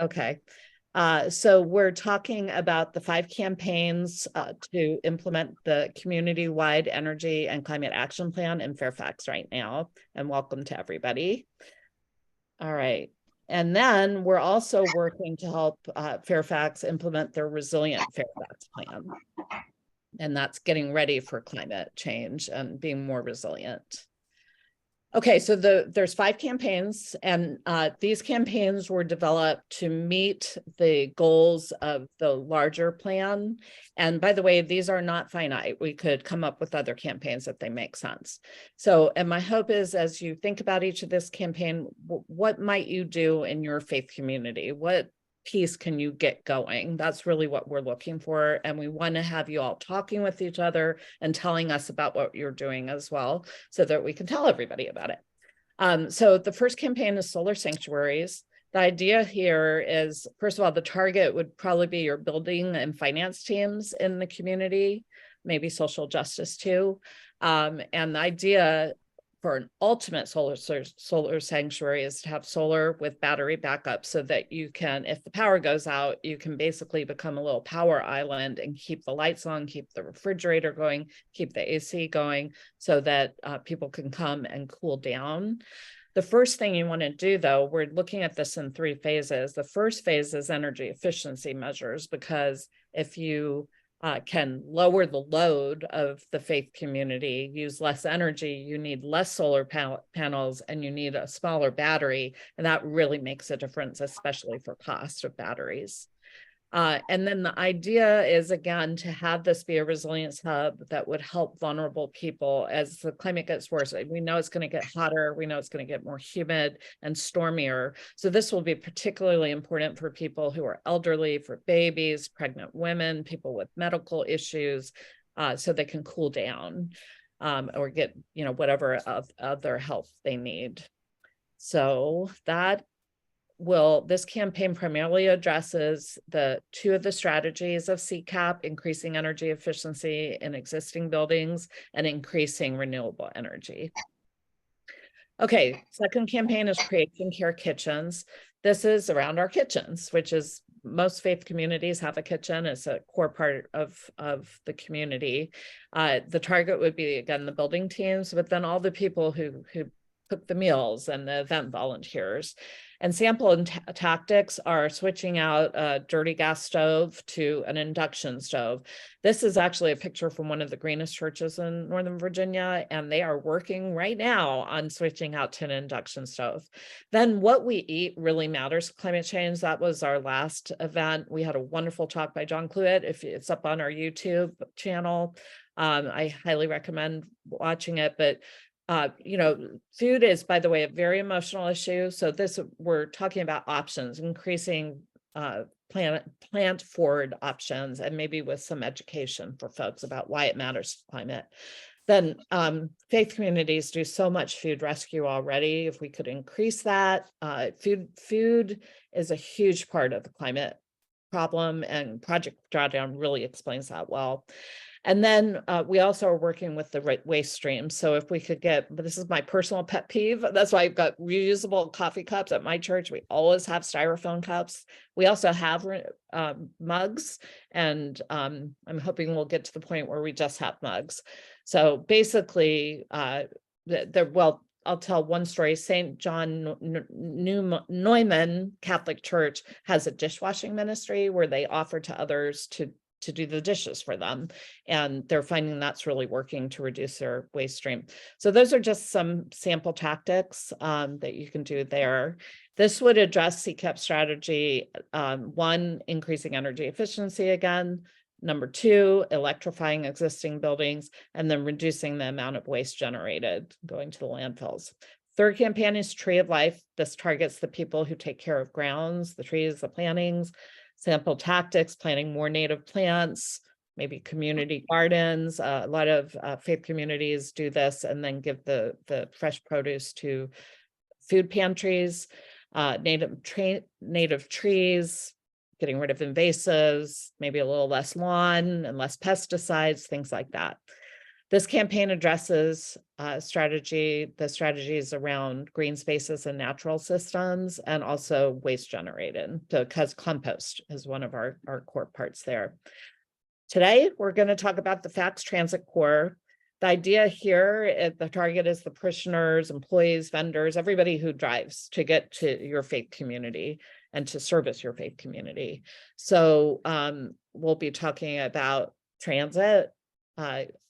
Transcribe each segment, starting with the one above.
Okay. So we're talking about the 5 campaigns to implement the community-wide energy and climate action plan in Fairfax right now. And welcome to everybody. All right. And then we're also working to help Fairfax implement their resilient Fairfax plan. And that's getting ready for climate change and being more resilient. Okay, so there's 5 campaigns, and these campaigns were developed to meet the goals of the larger plan. And by the way, these are not finite. We could come up with other campaigns if they make sense. So, and my hope is, as you think about each of this campaign, what might you do in your faith community? What piece can you get going? That's really what we're looking for. And we want to have you all talking with each other and telling us about what you're doing as well, so that we can tell everybody about it. So the first campaign is solar sanctuaries. The idea here is, first of all, the target would probably be your building and finance teams in the community, maybe social justice too. And the idea for an ultimate solar sanctuary is to have solar with battery backup, so that you can, if the power goes out, you can basically become a little power island and keep the lights on, keep the refrigerator going, keep the AC going, so that people can come and cool down. The first thing you want to do, though, we're looking at this in 3 phases. The first phase is energy efficiency measures, because if you can lower the load of the faith community, use less energy, you need less solar panels, and you need a smaller battery. And that really makes a difference, especially for cost of batteries. And then the idea is, again, to have this be a resilience hub that would help vulnerable people as the climate gets worse. We know it's going to get hotter. We know it's going to get more humid and stormier. So this will be particularly important for people who are elderly, for babies, pregnant women, people with medical issues, so they can cool down or get, whatever other help they need. So this campaign primarily addresses the 2 of the strategies of CCAP, increasing energy efficiency in existing buildings and increasing renewable energy. Okay, second campaign is creation care kitchens. This is around our kitchens, which is, most faith communities have a kitchen. It's a core part of the community. The target would be, again, the building teams, but then all the people who cook the meals and the event volunteers. And sample and tactics are switching out a dirty gas stove to an induction stove. This is actually a picture from one of the greenest churches in Northern Virginia, and they are working right now on switching out to an induction stove. Then what we eat really matters to climate change. That was our last event. We had a wonderful talk by John Cluett. If it's up on our YouTube channel, I highly recommend watching it. But food is, by the way, a very emotional issue. So we're talking about options, increasing plant forward options, and maybe with some education for folks about why it matters to climate. Then faith communities do so much food rescue already. If we could increase that, food is a huge part of the climate problem, and Project Drawdown really explains that well. And then we also are working with the waste stream. So if we could but this is my personal pet peeve. That's why I've got reusable coffee cups at my church. We always have styrofoam cups. We also have mugs, and I'm hoping we'll get to the point where we just have mugs. So basically, I'll tell one story. St. John Neumann Catholic Church has a dishwashing ministry where they offer to others to do the dishes for them. And they're finding that's really working to reduce their waste stream. So those are just some sample tactics that you can do there. This would address CCAP strategy. 1, increasing energy efficiency again. Number 2, electrifying existing buildings, and then reducing the amount of waste generated going to the landfills. Third campaign is Tree of Life. This targets the people who take care of grounds, the trees, the plantings. Sample tactics, planting more native plants, maybe community gardens. A lot of faith communities do this and then give the fresh produce to food pantries. Native trees, getting rid of invasives, maybe a little less lawn and less pesticides, things like that. This campaign addresses the strategies around green spaces and natural systems, and also waste generated, because compost is one of our core parts there. Today, we're going to talk about the FACS Transit Core. The idea here, the target is the parishioners, employees, vendors, everybody who drives to get to your faith community and to service your faith community. So we'll be talking about transit,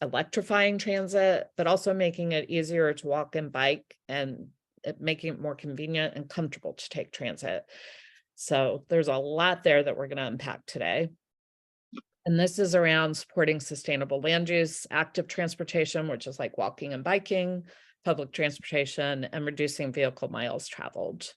electrifying transit, but also making it easier to walk and bike, and making it more convenient and comfortable to take transit. So there's a lot there that we're going to unpack today. And this is around supporting sustainable land use, active transportation, which is like walking and biking, public transportation, and reducing vehicle miles traveled.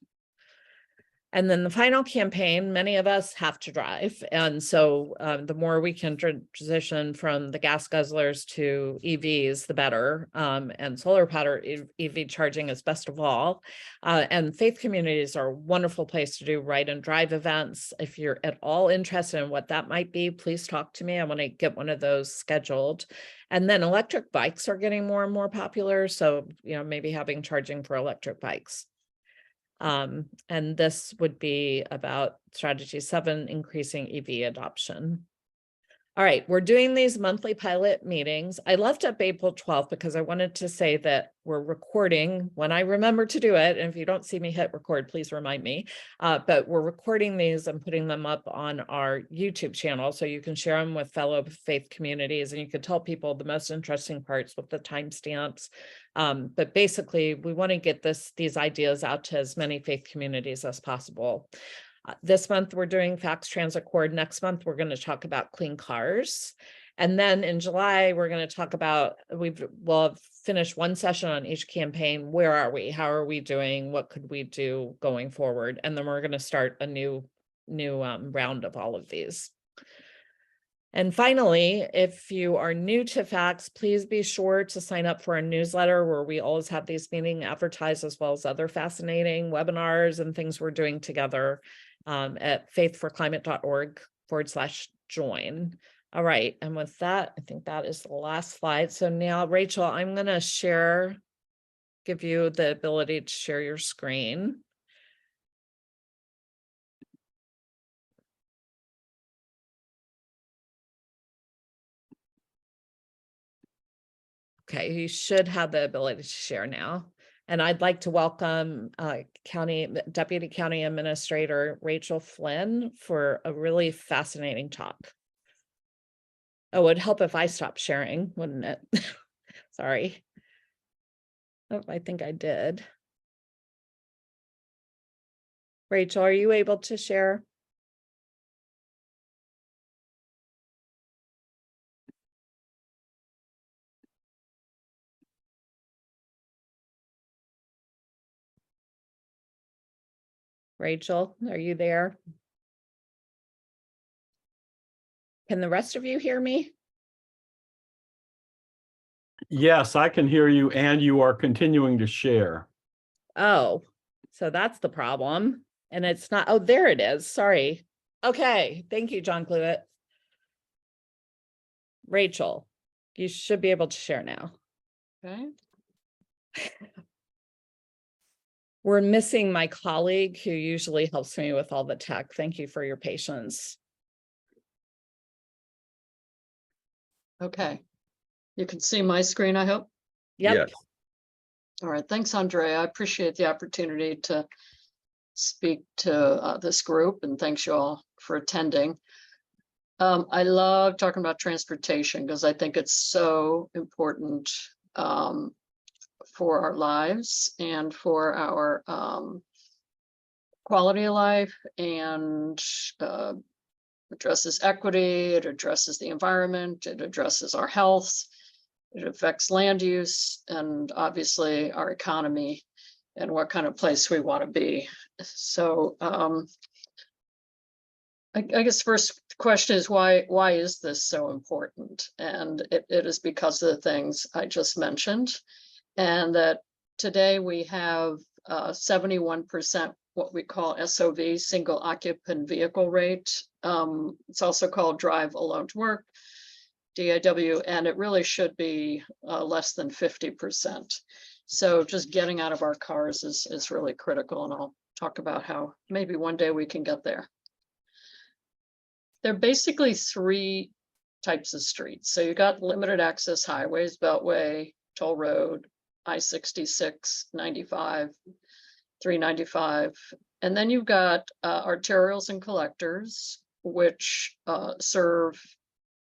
And then the final campaign, many of us have to drive. And so the more we can transition from the gas guzzlers to EVs, the better. And solar power EV charging is best of all. And faith communities are a wonderful place to do ride and drive events. If you're at all interested in what that might be, please talk to me. I want to get one of those scheduled. And then electric bikes are getting more and more popular. So, maybe having charging for electric bikes. And this would be about strategy 7, increasing EV adoption. All right, we're doing these monthly pilot meetings. I left up April 12th because I wanted to say that we're recording when I remember to do it. And if you don't see me hit record, please remind me. But we're recording these and putting them up on our YouTube channel so you can share them with fellow faith communities, and you can tell people the most interesting parts with the timestamps. But basically, we want to get these ideas out to as many faith communities as possible. This month, we're doing FACS Transit Core. Next month, we're going to talk about clean cars. And then in July, we're going to talk about, we'll have finished one session on each campaign. Where are we? How are we doing? What could we do going forward? And then we're going to start a new round of all of these. And finally, if you are new to FACS, please be sure to sign up for our newsletter, where we always have these meetings advertised, as well as other fascinating webinars and things we're doing together at faithforclimate.org/join. All right, and with that, I think that is the last slide. So now, Rachel, I'm going to give you the ability to share your screen. Okay, you should have the ability to share now. And I'd like to welcome Deputy County Administrator Rachel Flynn for a really fascinating talk. Oh, it would help if I stopped sharing, wouldn't it? Sorry. Oh, I think I did. Rachel, are you able to share? Rachel, are you there? Can the rest of you hear me? Yes, I can hear you, and you are continuing to share. Oh, so that's the problem. And it's not, oh, there it is. Sorry. Okay, thank you, John Cluett. Rachel, you should be able to share now. Okay. We're missing my colleague who usually helps me with all the tech. Thank you for your patience. Okay. You can see my screen, I hope. Yep. Yes. All right. Thanks, Andrea. I appreciate the opportunity to speak to this group, and thanks you all for attending. I love talking about transportation because I think it's so important for our lives and for our quality of life, and addresses equity, it addresses the environment, it addresses our health, it affects land use, and obviously our economy and what kind of place we want to be. So I guess first question is why is this so important? And it is because of the things I just mentioned, and that today we have 71% what we call SOV, single occupant vehicle rate. It's also called drive alone to work. DAW, and it really should be less than 50%. So just getting out of our cars is really critical, and I'll talk about how maybe one day we can get there. There are basically three types of streets. So you got limited access highways, Beltway, Toll Road, I-66, 95, 395. And then you've got arterials and collectors, which serve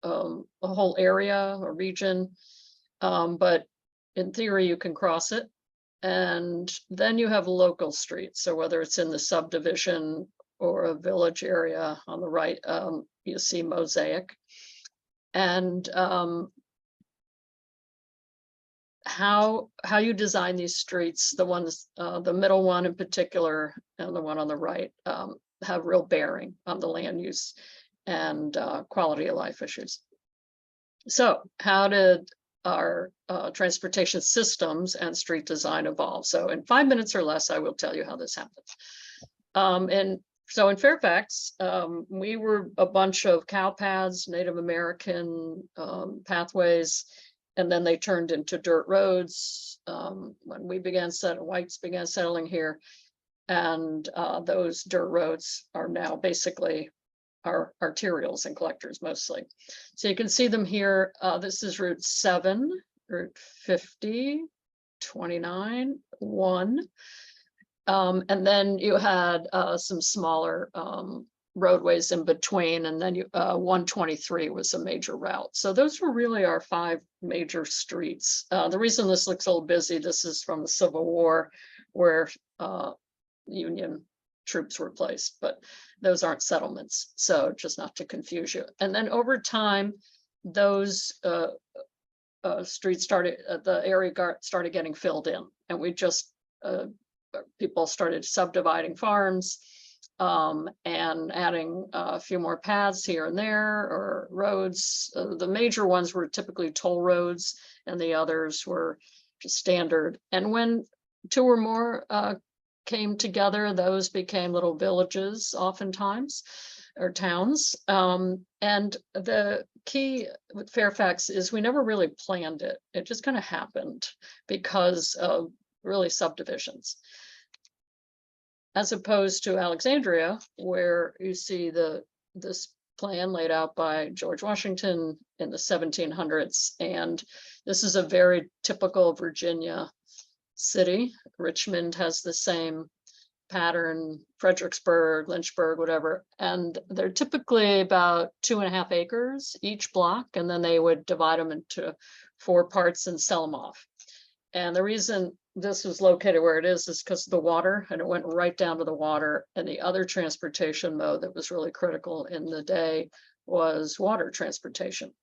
a whole area or region, but in theory you can cross it. And then you have local streets. So whether it's in the subdivision or a village area on the right, you see mosaic. And how you design these streets, the ones, the middle one in particular, and the one on the right, have real bearing on the land use and quality of life issues. So how did our transportation systems and street design evolve? So in 5 minutes or less, I will tell you how this happened. And so in Fairfax, we were a bunch of cow paths, Native American pathways, and then they turned into dirt roads when we began whites began settling here. And those dirt roads are now basically our arterials and collectors mostly. So you can see them here. This is Route 7, Route 50, 29, 1. And then you had some smaller roadways in between, and then 123 was a major route. So those were really our 5 major streets. The reason this looks a little busy, this is from the Civil War, where Union troops were placed, but those aren't settlements, so just not to confuse you. And then over time, those streets started, the area started getting filled in, and we just people started subdividing farms and adding a few more paths here and there, or roads. The major ones were typically toll roads, and the others were just standard. And when 2 or more came together, those became little villages oftentimes, or towns. And the key with Fairfax is we never really planned it. It just kind of happened because of really subdivisions. As opposed to Alexandria, where you see this plan laid out by George Washington in the 1700s. And this is a very typical Virginia city. Richmond has the same pattern, Fredericksburg, Lynchburg, whatever. And they're typically about 2.5 acres each block, and then they would divide them into 4 parts and sell them off. And the reason this was located where it is because of the water, and it went right down to the water. And the other transportation mode that was really critical in the day was water transportation.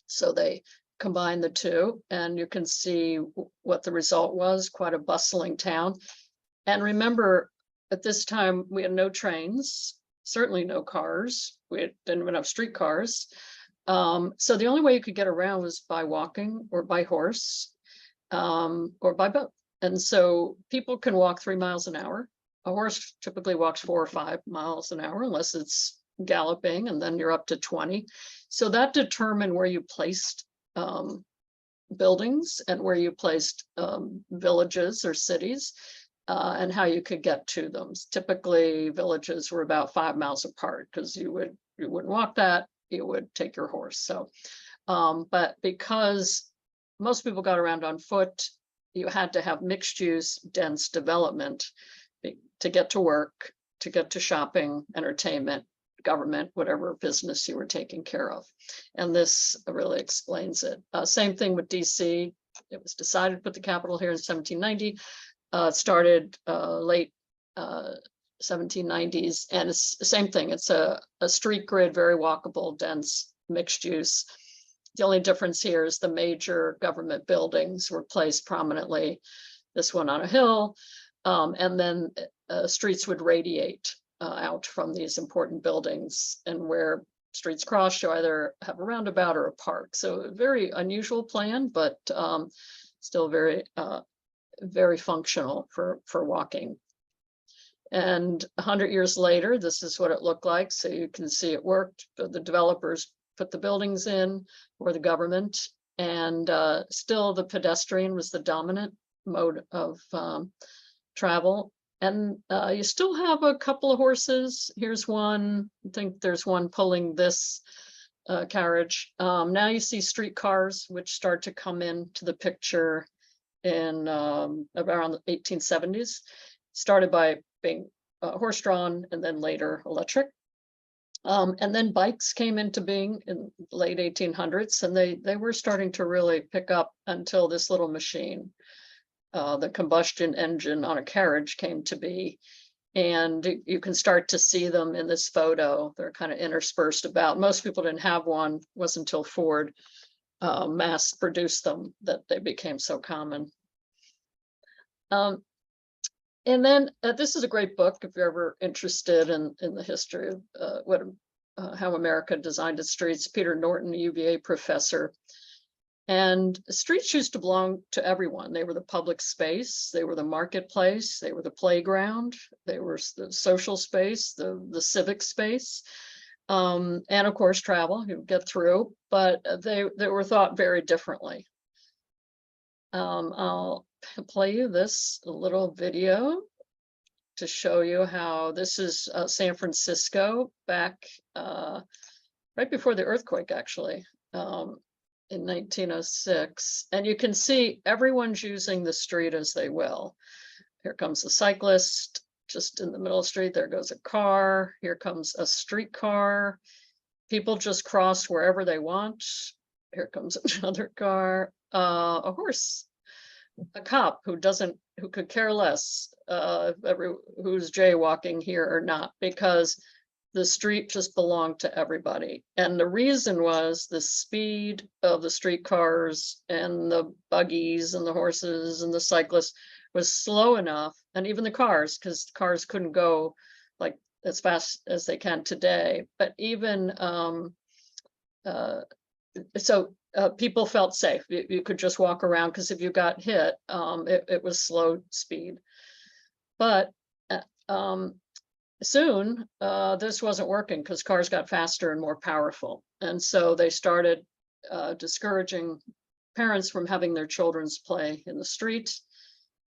So they combined the two, and you can see what the result was, quite a bustling town. And remember, at this time, we had no trains, certainly no cars. We didn't even have streetcars. So the only way you could get around was by walking or by horse or by boat. And so people can walk 3 miles an hour. A horse typically walks 4 or 5 miles an hour, unless it's galloping, and then you're up to 20. So that determined where you placed buildings and where you placed villages or cities, and how you could get to them. Typically, villages were about 5 miles apart, because you wouldn't walk that, you would take your horse. So, but because most people got around on foot, you had to have mixed use, dense development to get to work, to get to shopping, entertainment, government, whatever business you were taking care of. And this really explains it. Same thing with DC. It was decided to put the capital here in 1790. It started late 1790s, and it's the same thing. It's a street grid, very walkable, dense, mixed use. The only difference here is the major government buildings were placed prominently, this one on a hill, and then streets would radiate out from these important buildings, and where streets cross, you either have a roundabout or a park. So a very unusual plan, but still very, very functional for walking. And 100 years later, this is what it looked like. So you can see it worked. The developers put the buildings in, or the government. And still the pedestrian was the dominant mode of travel. And you still have a couple of horses. Here's one. I think there's one pulling this carriage. Now you see streetcars, which start to come into the picture in around the 1870s. Started by being horse-drawn and then later electric. And then bikes came into being in the late 1800s, and they were starting to really pick up until this little machine. The combustion engine on a carriage came to be, and you can start to see them in this photo. They're kind of interspersed about. Most people didn't have one. It wasn't until Ford mass produced them that they became so common. And then this is a great book if you're ever interested in the history of how America designed its streets. Peter Norton, a UVA professor. And streets used to belong to everyone. They were the public space, they were the marketplace, they were the playground, they were the social space, the civic space, and of course travel, you get through, but they were thought very differently. I'll play you this little video to show you how this is San Francisco back right before the earthquake, actually. In 1906, and you can see everyone's using the street as they will. Here comes a cyclist just in the middle of the street. There goes a car. Here comes a streetcar. People just cross wherever they want. Here comes another car, a horse, a cop who could care less who's jaywalking here or not, because the street just belonged to everybody. And the reason was the speed of the streetcars and the buggies and the horses and the cyclists was slow enough, and even the cars, because cars couldn't go like as fast as they can today. But even people felt safe. You could just walk around, because if you got hit, it was slow speed. But soon this wasn't working, because cars got faster and more powerful. And so they started discouraging parents from having their children play in the street.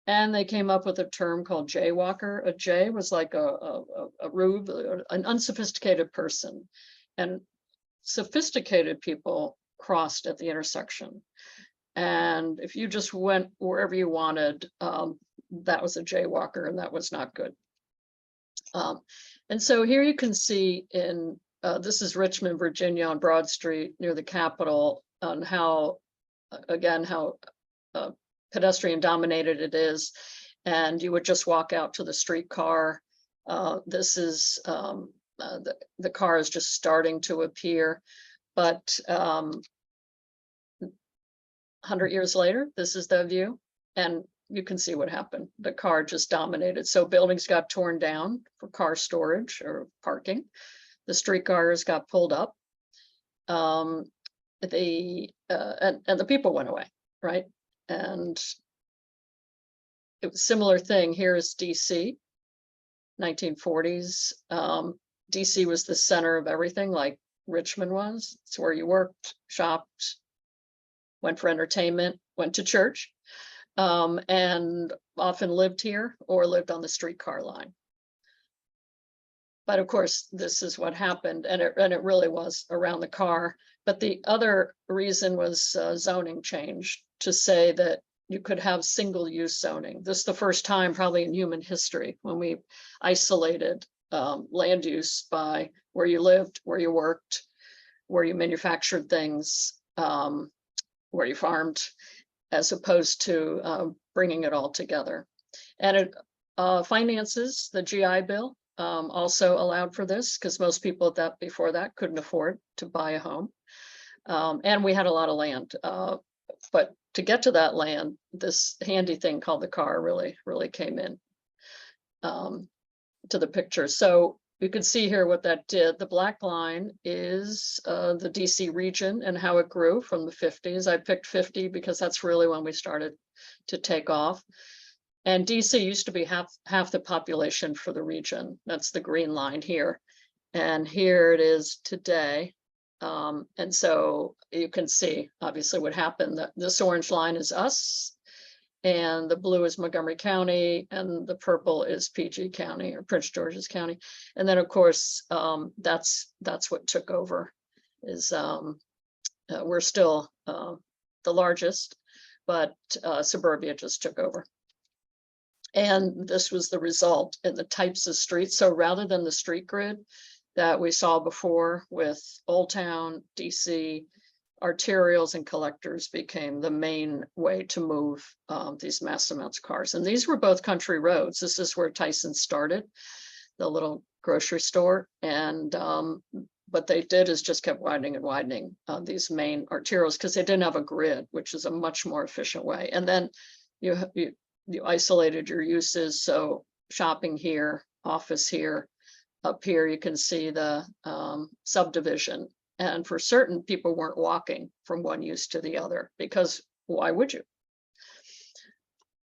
And they came up with a term called jaywalker. A jay was like a rube, an unsophisticated person. And sophisticated people crossed at the intersection. And if you just went wherever you wanted, that was a jaywalker, and that was not good. And so here you can see in, this is Richmond, Virginia, on Broad Street near the Capitol, on how, again, how pedestrian dominated it is. And you would just walk out to the streetcar. This is, the car is just starting to appear. But 100 years later, this is the view. And you can see what happened. The car just dominated. So buildings got torn down for car storage or parking. The streetcars got pulled up. And the people went away, right? And it was a similar thing. Here is DC, 1940s. DC was the center of everything, like Richmond was. It's where you worked, shopped, went for entertainment, went to church. And often lived here or lived on the streetcar line. But of course, this is what happened, and it really was around the car. But the other reason was zoning change, to say that you could have single use zoning. This is the first time probably in human history when we isolated land use by where you lived, where you worked, where you manufactured things, where you farmed, as opposed to bringing it all together. And it finances, the GI Bill also allowed for this, because most people before that couldn't afford to buy a home. And we had a lot of land. But to get to that land, this handy thing called the car really came in to the picture. So you can see here what that did. The black line is the DC region and how it grew from the 50s. I picked 50 because that's really when we started to take off. And DC used to be half the population for the region. That's the green line here. And here it is today. And so you can see obviously what happened. That this orange line is us, and the blue is Montgomery County, and the purple is PG County or Prince George's County. And then of course, that's what took over. Is we're still the largest, but suburbia just took over. And this was the result in the types of streets. So rather than the street grid that we saw before with Old Town, DC, arterials and collectors became the main way to move these mass amounts of cars. And these were both country roads. This is where Tyson started, the little grocery store. And what they did is just kept widening and widening these main arterials because they didn't have a grid, which is a much more efficient way. And then you isolated your uses. So shopping here, office here, up here, you can see the subdivision. And for certain, people weren't walking from one use to the other because why would you?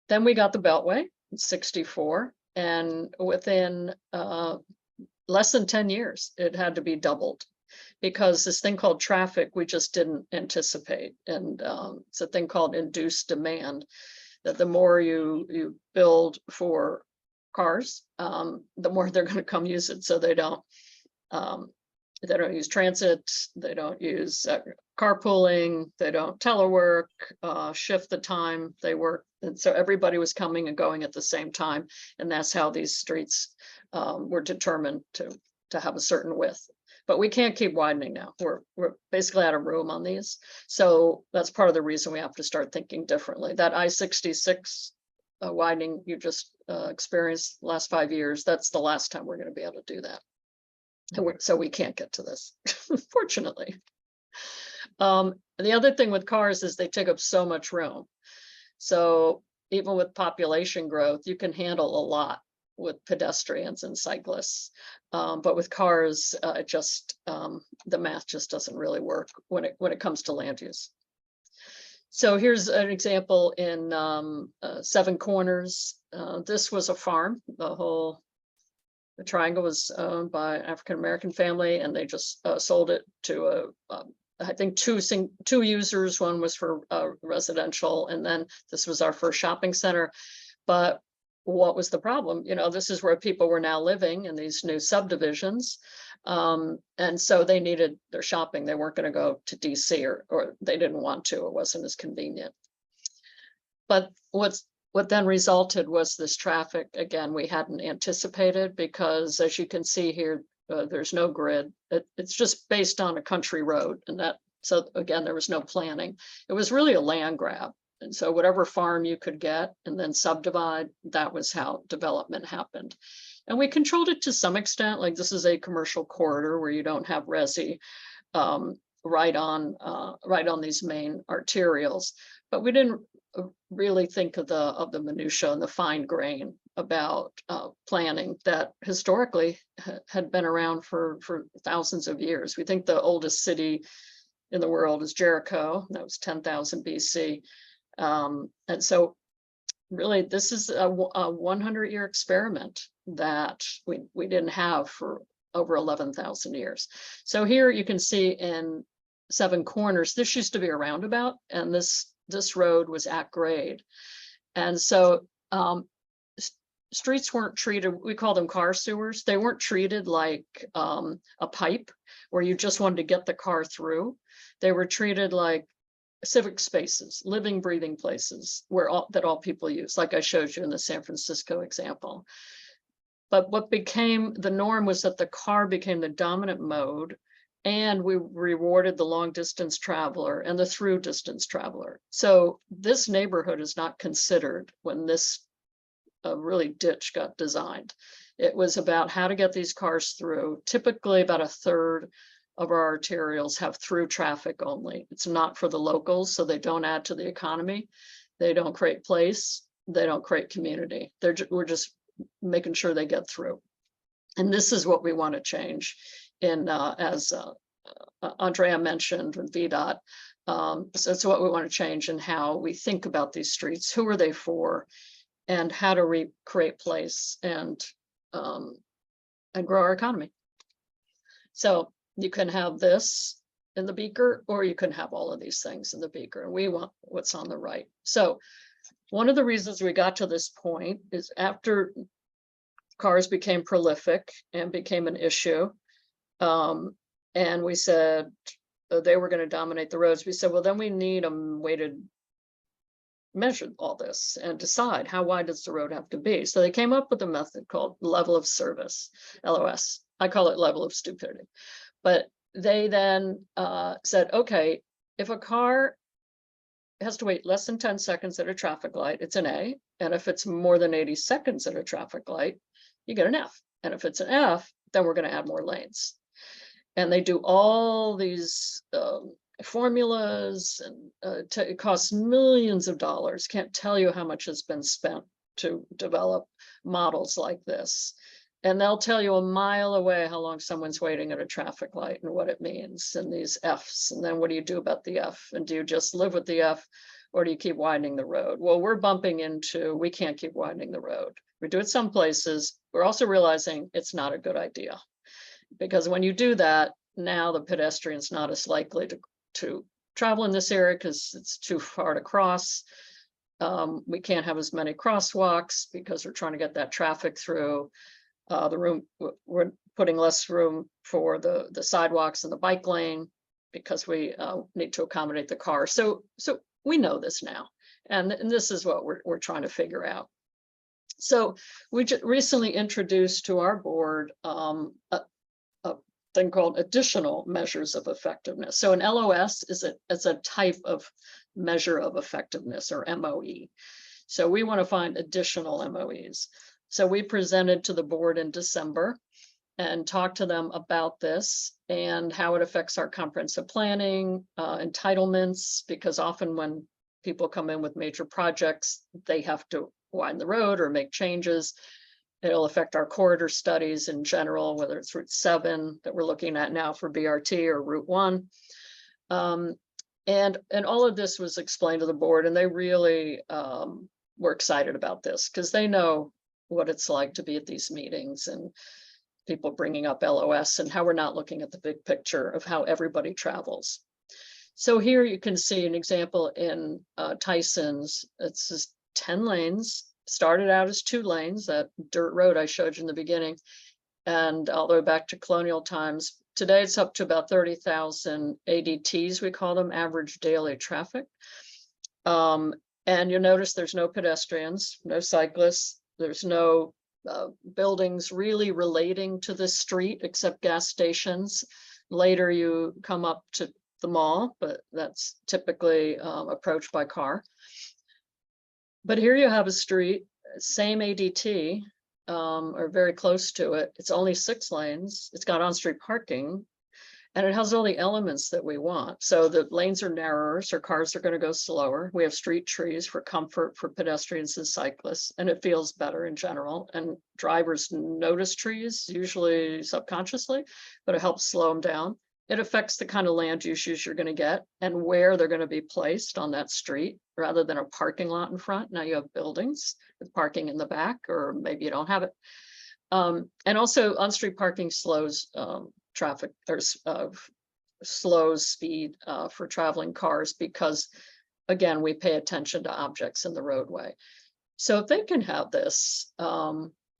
Then we got the Beltway in '64, and within less than 10 years, it had to be doubled because this thing called traffic, we just didn't anticipate. And it's a thing called induced demand, that the more you build for cars, the more they're going to come use it. So they don't use transit, they don't use carpooling, they don't telework, shift the time they work. And so everybody was coming and going at the same time. And that's how these streets were determined to have a certain width. But we can't keep widening now. We're basically out of room on these. So that's part of the reason we have to start thinking differently. That I-66 widening you just experienced the last 5 years, that's the last time we're going to be able to do that. And so we can't get to this, fortunately. The other thing with cars is they take up so much room. So even with population growth, you can handle a lot with pedestrians and cyclists. But with cars, the math just doesn't really work when it comes to land use. So here's an example in Seven Corners. This was a farm. The triangle was owned by an African-American family, and they just sold it to I think two users. One was for residential, and then this was our first shopping center. But what was the problem? This is where people were now living in these new subdivisions. And so they needed their shopping. They weren't going to go to DC or they didn't want to. It wasn't as convenient. But what then resulted was this traffic, again, we hadn't anticipated, because as you can see here, there's no grid. It's just based on a country road. So again, there was no planning. It was really a land grab. And so whatever farm you could get and then subdivide, that was how development happened. And we controlled it to some extent. Like this is a commercial corridor where you don't have resi right on these main arterials. But we didn't really think of the minutia and the fine grain about planning that historically had been around for thousands of years. We think the oldest city in the world is Jericho. That was 10,000 BC. And so really this is a 100-year experiment that we didn't have for over 11,000 years. So here you can see in Seven Corners, this used to be a roundabout, and this road was at grade. And so streets weren't treated, we call them car sewers. They weren't treated like a pipe where you just wanted to get the car through. They were treated like civic spaces, living, breathing places that all people use, like I showed you in the San Francisco example. But what became the norm was that the car became the dominant mode, and we rewarded the long distance traveler and the through distance traveler. So this neighborhood is not considered when this really ditch got designed. It was about how to get these cars through. Typically about a third of our arterials have through traffic only. It's not for the locals, so they don't add to the economy. They don't create place. They don't create community. We're just making sure they get through. And this is what we want to change in, as Andrea mentioned with VDOT. So it's what we want to change in how we think about these streets. Who are they for? And how do we create place and grow our economy? So you can have this in the beaker, or you can have all of these things in the beaker, and we want what's on the right. So one of the reasons we got to this point is after cars became prolific and became an issue, and we said they were going to dominate the roads. We said, well, then we need a way to measure all this and decide how wide does the road have to be. So they came up with a method called level of service, LOS. I call it level of stupidity. But they then said, okay, if a car has to wait less than 10 seconds at a traffic light, it's an A. And if it's more than 80 seconds at a traffic light, you get an F. And if it's an F, then we're going to add more lanes. And they do all these formulas, and it costs millions of dollars. Can't tell you how much has been spent to develop models like this. And they'll tell you a mile away how long someone's waiting at a traffic light and what it means, and these Fs. And then what do you do about the F? And do you just live with the F, or do you keep widening the road? Well, we're bumping into, we can't keep widening the road. We do it some places. We're also realizing it's not a good idea, because when you do that, now the pedestrian's not as likely to travel in this area because it's too far to cross. We can't have as many crosswalks because we're trying to get that traffic through. We're putting less room for the sidewalks and the bike lane because we need to accommodate the car. So we know this now, and this is what we're trying to figure out. So we recently introduced to our board a thing called additional measures of effectiveness. So an LOS is a type of measure of effectiveness, or MOE. So we want to find additional MOEs. So we presented to the board in December and talked to them about this and how it affects our comprehensive planning, entitlements, because often when people come in with major projects, they have to widen the road or make changes. It'll affect our corridor studies in general, whether it's Route 7 that we're looking at now for BRT, or Route 1. And all of this was explained to the board, and they really were excited about this because they know what it's like to be at these meetings and people bringing up LOS and how we're not looking at the big picture of how everybody travels. So here you can see an example in Tyson's. It's just 10 lanes. Started out as 2 lanes, that dirt road I showed you in the beginning, and all the way back to colonial times. Today it's up to about 30,000 ADTs, we call them, average daily traffic. And you'll notice there's no pedestrians, no cyclists, there's no buildings really relating to the street except gas stations. Later you come up to the mall, but that's typically approached by car. But here you have a street, same ADT, or very close to it. It's only 6 lanes. It's got on-street parking, and it has all the elements that we want. So the lanes are narrower, so cars are going to go slower. We have street trees for comfort for pedestrians and cyclists, and it feels better in general. And drivers notice trees, usually subconsciously, but it helps slow them down. It affects the kind of land uses you're going to get and where they're going to be placed on that street, rather than a parking lot in front. Now you have buildings with parking in the back, or maybe you don't have it. And also on-street parking slows traffic, or slows speed for traveling cars, because again, we pay attention to objects in the roadway. So if they can have this,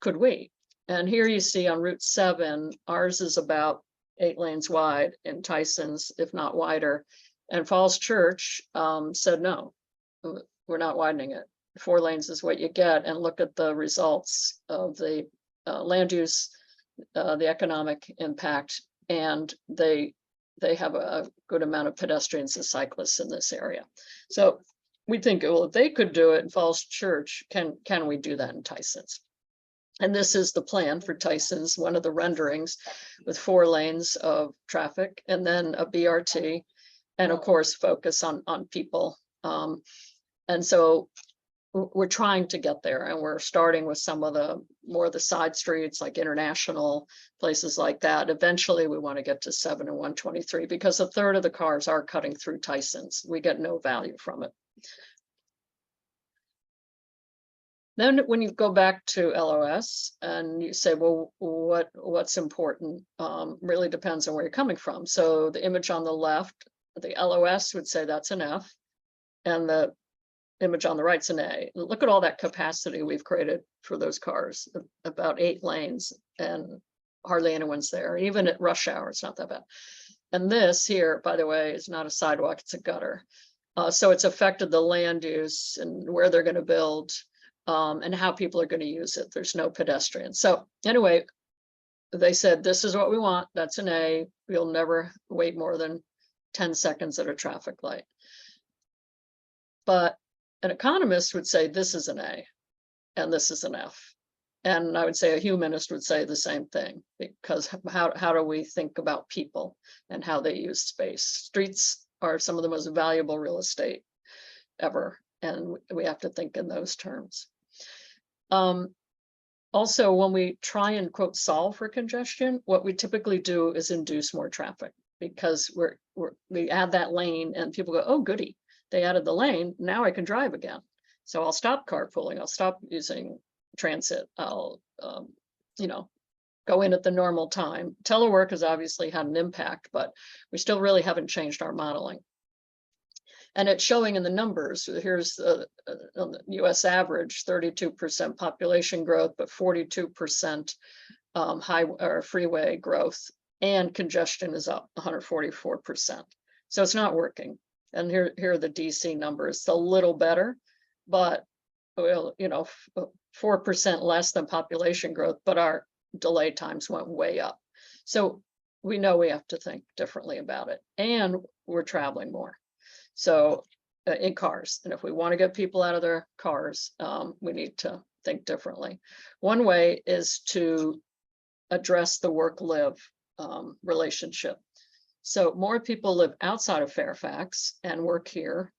could we? And here you see on Route 7, ours is about 8 lanes wide, in Tyson's, if not wider. And Falls Church said, no, we're not widening it. 4 lanes is what you get. And look at the results of the land use, the economic impact, and they have a good amount of pedestrians and cyclists in this area. So we think, well, if they could do it in Falls Church, can we do that in Tyson's? And this is the plan for Tyson's, one of the renderings, with 4 lanes of traffic, and then a BRT, and of course, focus on people. And so we're trying to get there, and we're starting with some of the more of the side streets, like International, places like that. Eventually, we want to get to 7 and 123, because 1/3 of the cars are cutting through Tyson's. We get no value from it. Then when you go back to LOS and you say, well, what's important really depends on where you're coming from. So the image on the left, the LOS would say that's an F, and the image on the right's an A. Look at all that capacity we've created for those cars, about 8 lanes, and hardly anyone's there. Even at rush hour, it's not that bad. And this here, by the way, is not a sidewalk, it's a gutter. So it's affected the land use and where they're going to build and how people are going to use it. There's no pedestrians. So anyway, they said, this is what we want. That's an A. We'll never wait more than 10 seconds at a traffic light. But an economist would say this is an A and this is an F. And I would say a humanist would say the same thing, because how do we think about people and how they use space? Streets are some of the most valuable real estate ever, and we have to think in those terms. Also, when we try and quote solve for congestion, what we typically do is induce more traffic, because we add that lane and people go, oh goody, they added the lane, now I can drive again. So I'll stop carpooling, I'll stop using transit, I'll go in at the normal time. Telework has obviously had an impact, but we still really haven't changed our modeling. And it's showing in the numbers. Here's the US average, 32% population growth, but 42% freeway growth, and congestion is up 144%. So it's not working. And here are the DC numbers. It's a little better, but 4% less than population growth, but our delay times went way up. So we know we have to think differently about it, and we're traveling more. So in cars, and if we want to get people out of their cars, we need to think differently. One way is to address the work-live relationship. So more people live outside of Fairfax and work here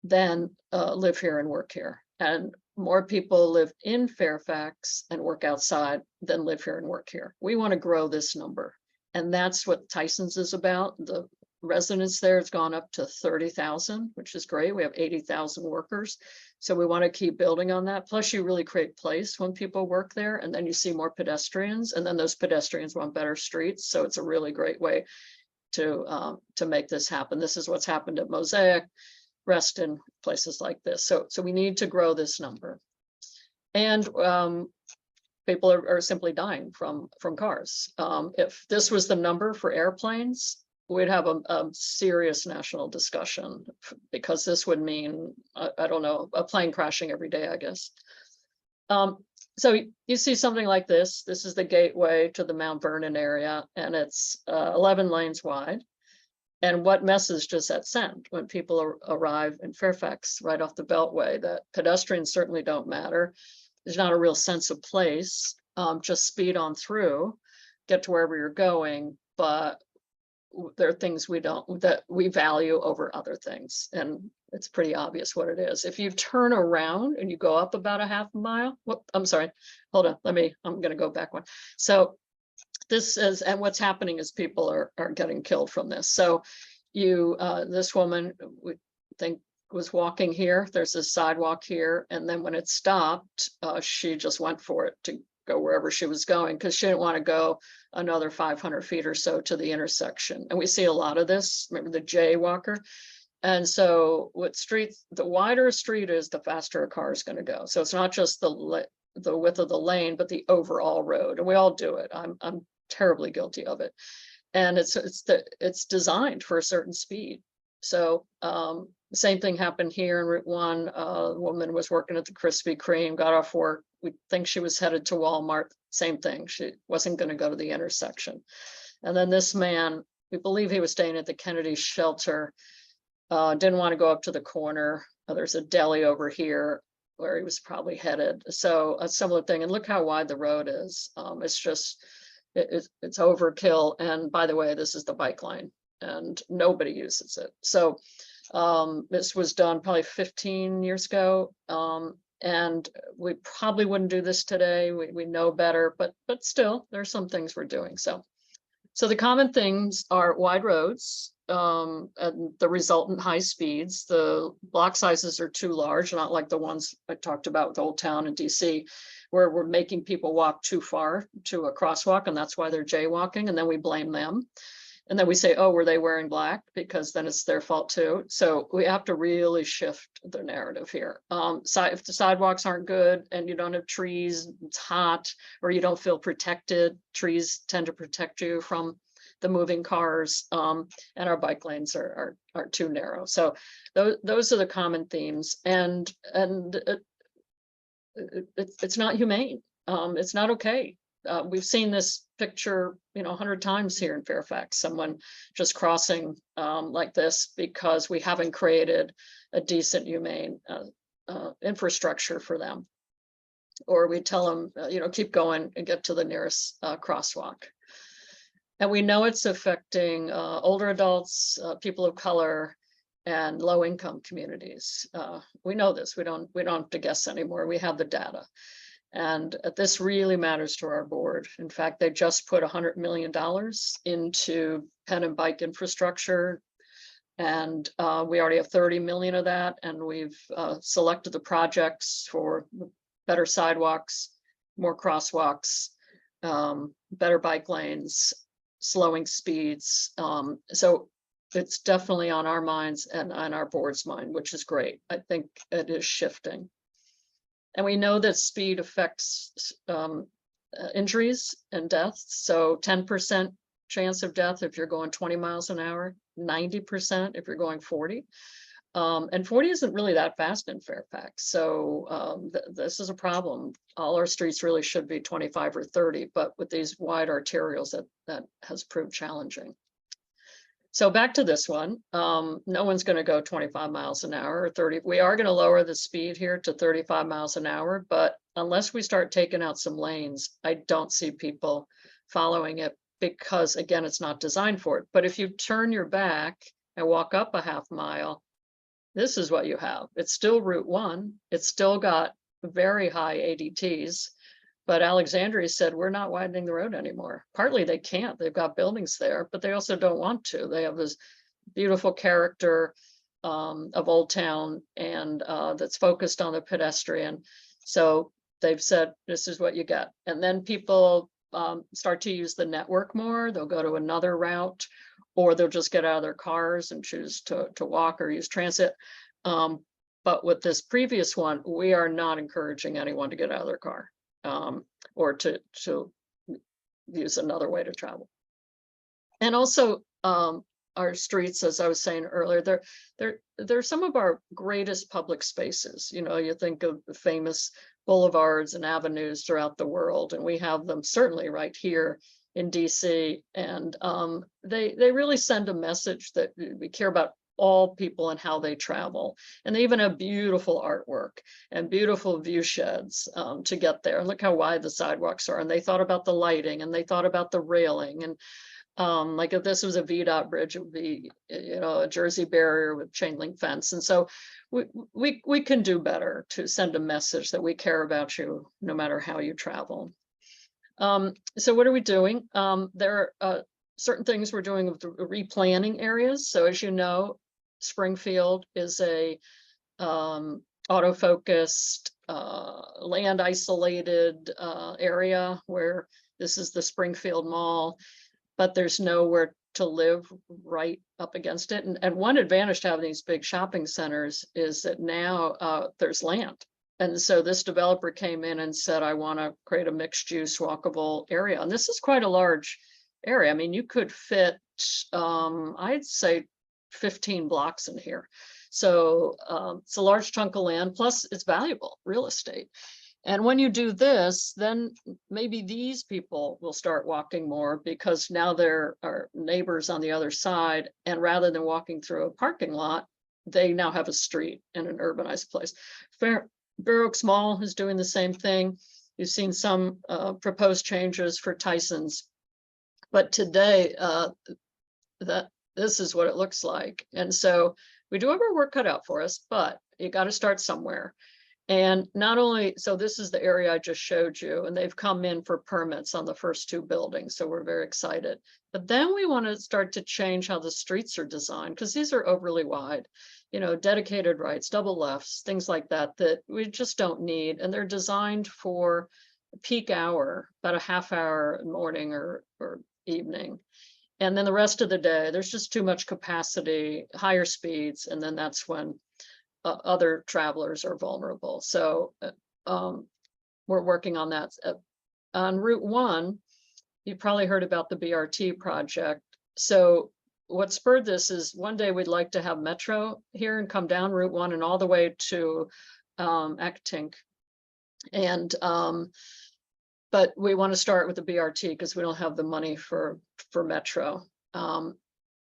than live here and work here. And more people live in Fairfax and work outside than live here and work here. We want to grow this number. And that's what Tyson's is about. The residents there has gone up to 30,000, which is great. We have 80,000 workers. So we want to keep building on that. Plus you really create place when people work there, and then you see more pedestrians, and then those pedestrians want better streets. So it's a really great way to make this happen. This is what's happened at Mosaic, Reston, places like this. So we need to grow this number. And people are simply dying from cars. If this was the number for airplanes, we'd have a serious national discussion, because this would mean, I don't know, a plane crashing every day, I guess. So you see something like this. This is the gateway to the Mount Vernon area, and it's 11 lanes wide. And what message does that send when people arrive in Fairfax right off the Beltway? That pedestrians certainly don't matter. There's not a real sense of place. Just speed on through, get to wherever you're going, but there are things that we value over other things, and it's pretty obvious what it is. If you turn around and you go up about a half a mile, I'm sorry, hold on, I'm going to go back one. So this is, and what's happening is people are getting killed from this. So this woman, we think, was walking here. There's a sidewalk here, and then when it stopped, she just went for it to go wherever she was going, because she didn't want to go another 500 feet or so to the intersection. And we see a lot of this. Remember the jaywalker? And so the wider a street is, the faster a car is going to go. So it's not just the width of the lane, but the overall road. And we all do it. I'm terribly guilty of it. And it's designed for a certain speed. So the same thing happened here in Route 1. A woman was working at the Krispy Kreme, got off work. We think she was headed to Walmart. Same thing. She wasn't going to go to the intersection. And then this man, we believe he was staying at the Kennedy shelter, didn't want to go up to the corner. There's a deli over here where he was probably headed. So a similar thing. And look how wide the road is. It's just, it's overkill. And by the way, this is the bike lane, and nobody uses it. So this was done probably 15 years ago. And we probably wouldn't do this today. We know better, but still, there's some things we're doing. So the common things are wide roads, and the resultant high speeds. The block sizes are too large, not like the ones I talked about with Old Town and DC, where we're making people walk too far to a crosswalk, and that's why they're jaywalking, and then we blame them. And then we say, oh, were they wearing black? Because then it's their fault too. So we have to really shift the narrative here. If the sidewalks aren't good and you don't have trees, it's hot, or you don't feel protected, trees tend to protect you from the moving cars, and our bike lanes are too narrow. So those are the common themes, and it's not humane. It's not okay. We've seen this picture, 100 times here in Fairfax, someone just crossing like this because we haven't created a decent, humane infrastructure for them. Or we tell them, keep going and get to the nearest crosswalk. And we know it's affecting older adults, people of color, and low-income communities. We know this. We don't have to guess anymore. We have the data. And this really matters to our board. In fact, they just put $100 million into pen and bike infrastructure. And we already have 30 million of that. And we've selected the projects for better sidewalks, more crosswalks, better bike lanes, slowing speeds. So it's definitely on our minds and on our board's mind, which is great. I think it is shifting. And we know that speed affects injuries and deaths. So 10% chance of death if you're going 20 miles an hour, 90% if you're going 40. And 40 isn't really that fast in Fairfax. So this is a problem. All our streets really should be 25 or 30, but with these wide arterials, that has proved challenging. So back to this one, no one's going to go 25 miles an hour or 30. We are going to lower the speed here to 35 miles an hour, but unless we start taking out some lanes, I don't see people following it because, again, it's not designed for it. But if you turn your back and walk up a half mile, this is what you have. It's still Route 1. It's still got very high ADTs. But Alexandria said, we're not widening the road anymore. Partly they can't, they've got buildings there, but they also don't want to. They have this beautiful character of Old Town and that's focused on the pedestrian. So they've said, this is what you get. And then people start to use the network more. They'll go to another route, or they'll just get out of their cars and choose to walk or use transit. But with this previous one, we are not encouraging anyone to get out of their car. Or to use another way to travel. And also our streets, as I was saying earlier, they're some of our greatest public spaces. You think of the famous boulevards and avenues throughout the world, and we have them certainly right here in DC. And they really send a message that we care about all people and how they travel. And they even have beautiful artwork and beautiful view sheds to get there. And look how wide the sidewalks are. And they thought about the lighting and they thought about the railing. And like if this was a VDOT bridge, it would be, a Jersey barrier with chain link fence. And so we can do better to send a message that we care about you no matter how you travel. So what are we doing? There are certain things we're doing with the replanning areas. So as you know, Springfield is a auto-focused, land isolated area where this is the Springfield Mall, but there's nowhere to live right up against it. And one advantage to having these big shopping centers is that now there's land. And so this developer came in and said, I want to create a mixed use walkable area. And this is quite a large area. I mean, you could fit, I'd say 15 blocks in here. So it's a large chunk of land, plus it's valuable real estate. And when you do this, then maybe these people will start walking more because now there are neighbors on the other side. And rather than walking through a parking lot, they now have a street in an urbanized place. Fair Oaks Mall is doing the same thing. You've seen some proposed changes for Tyson's. But today, this is what it looks like. And so we do have our work cut out for us, but you got to start somewhere. And not only, so this is the area I just showed you, and they've come in for permits on the first 2 buildings. So we're very excited. But then we want to start to change how the streets are designed, because these are overly wide, dedicated rights, double lefts, things like that, that we just don't need. And they're designed for peak hour, about a half hour morning or evening. And then the rest of the day, there's just too much capacity, higher speeds. And then that's when other travelers are vulnerable. So we're working on that. On Route 1, you probably heard about the BRT project. So what spurred this is one day we'd like to have Metro here and come down Route 1 and all the way to Actink. And but we want to start with the BRT because we don't have the money for Metro.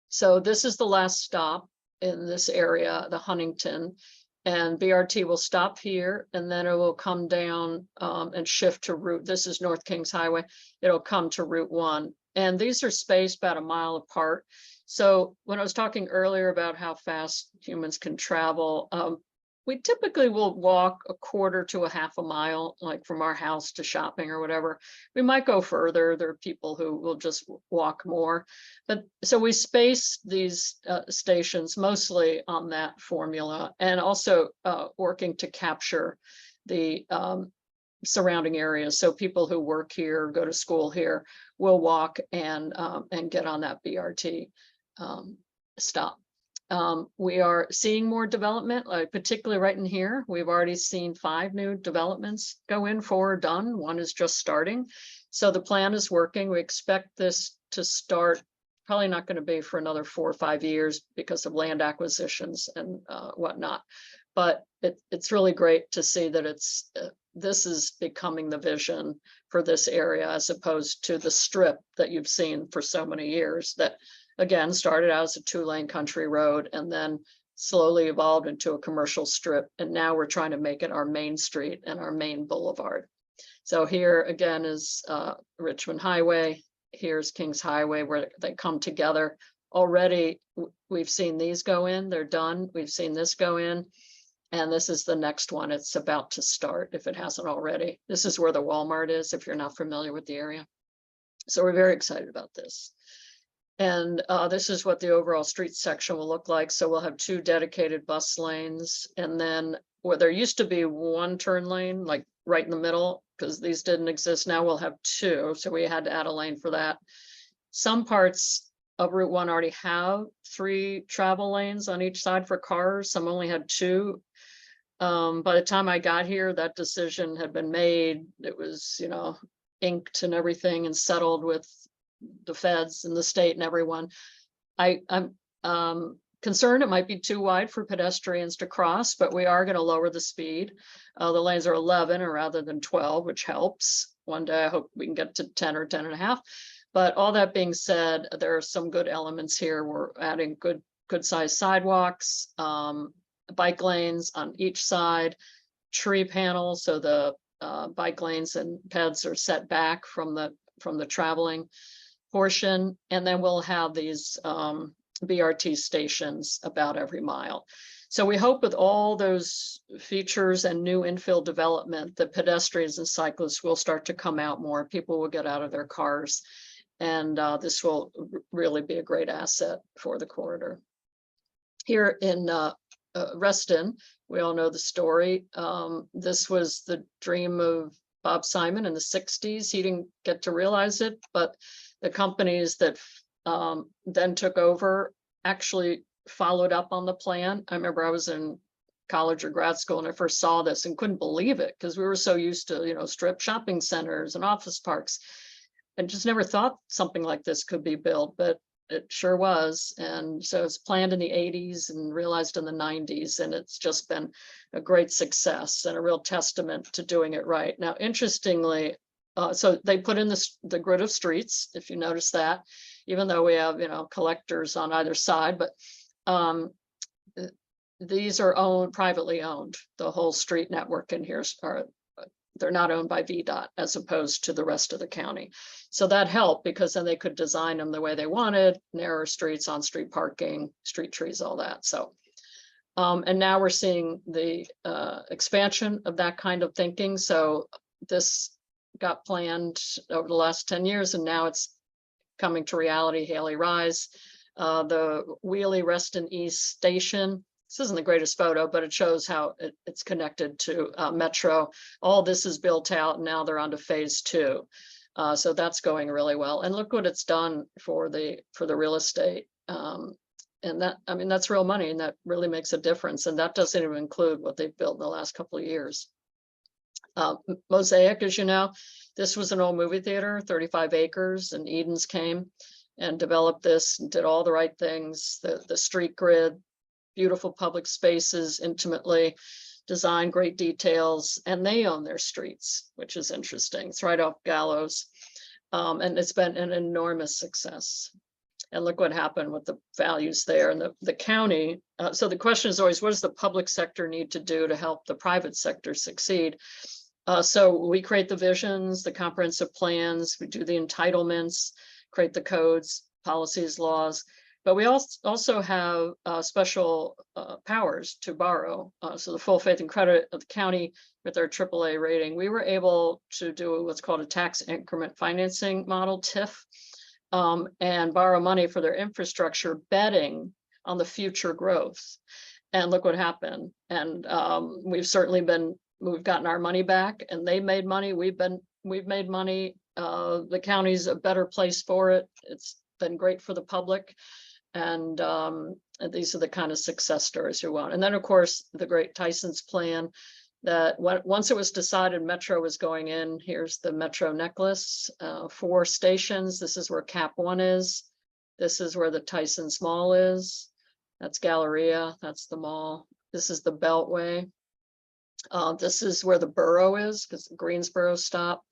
So this is the last stop in this area, the Huntington, and BRT will stop here and then it will come down and shift to route. This is North Kings Highway. It'll come to Route 1. And these are spaced about a mile apart. So when I was talking earlier about how fast humans can travel, we typically will walk a quarter to a half a mile, like from our house to shopping or whatever. We might go further. There are people who will just walk more. But so we space these stations mostly on that formula, and also working to capture the surrounding areas. So people who work here, go to school here, will walk and get on that BRT stop. We are seeing more development, like particularly right in here. We've already seen 5 new developments go in, 4 are done, 1 is just starting. So the plan is working. We expect this to start, probably not going to be for another 4 or 5 years because of land acquisitions and whatnot. But it's really great to see that this is becoming the vision for this area, as opposed to the strip that you've seen for so many years that, again, started out as a 2-lane country road and then slowly evolved into a commercial strip. And now we're trying to make it our main street and our main boulevard. So here again is Richmond Highway. Here's Kings Highway, where they come together. Already we've seen these go in, they're done. We've seen this go in. And this is the next one. It's about to start if it hasn't already. This is where the Walmart is, if you're not familiar with the area. So we're very excited about this. And this is what the overall street section will look like. So we'll have 2 dedicated bus lanes. And then where there used to be 1 turn lane, like right in the middle, because these didn't exist, now we'll have 2. So we had to add a lane for that. Some parts of Route 1 already have 3 travel lanes on each side for cars. Some only had 2. By the time I got here, that decision had been made. It was, inked and everything and settled with the feds and the state and everyone. I'm concerned it might be too wide for pedestrians to cross, but we are going to lower the speed. The lanes are 11 rather than 12, which helps. One day I hope we can get to 10 or 10 and a half. But all that being said, there are some good elements here. We're adding good sized sidewalks, bike lanes on each side, tree panels, so the bike lanes and peds are set back from the traveling portion. And then we'll have these BRT stations about every mile. So we hope with all those features and new infill development that pedestrians and cyclists will start to come out more. People will get out of their cars, and this will really be a great asset for the corridor. Here in Reston, we all know the story. This was the dream of Bob Simon in the 60s. He didn't get to realize it, but the companies that then took over actually followed up on the plan. I remember I was in college or grad school and I first saw this and couldn't believe it, because we were so used to, strip shopping centers and office parks, and just never thought something like this could be built, but it sure was. And so it's planned in the 80s and realized in the 90s, and it's just been a great success and a real testament to doing it right. Now, interestingly, so they put in the grid of streets, if you notice that, even though we have, collectors on either side, but these are privately owned. The whole street network in here they're not owned by VDOT as opposed to the rest of the county. So that helped, because then they could design them the way they wanted, narrower streets, on-street parking, street trees, all that. So And now we're seeing the expansion of that kind of thinking. So this got planned over the last 10 years, and now it's coming to reality. Haley Rise, the Wheelie Reston East Station. This isn't the greatest photo, but it shows how it's connected to Metro. All this is built out, and now they're on to phase 2. So that's going really well. And look what it's done for the real estate. And that, I mean, that's real money, and that really makes a difference. And that doesn't even include what they've built in the last couple of years. Mosaic, as you know, this was an old movie theater, 35 acres, and Edens came and developed this and did all the right things. The street grid, beautiful public spaces, intimately designed, great details, and they own their streets, which is interesting. It's right off Gallows. And it's been an enormous success. And look what happened with the values there. And the county, so the question is always, what does the public sector need to do to help the private sector succeed? So we create the visions, the comprehensive plans, we do the entitlements, create the codes, policies, laws, but we also have special powers to borrow. So the full faith and credit of the county with our AAA rating, we were able to do what's called a tax increment financing model, TIF, and borrow money for their infrastructure, betting on the future growth. And look what happened. And we've gotten our money back, and they made money. We've made money. The county's a better place for it. It's been great for the public. And these are the kind of success stories you want. And then, of course, the great Tyson's plan, that once it was decided Metro was going in, here's the Metro necklace, 4 stations. This is where Cap 1 is. This is where the Tyson's Mall is. That's Galleria, that's the mall. This is the Beltway. This is where the borough is, because Greensboro stop,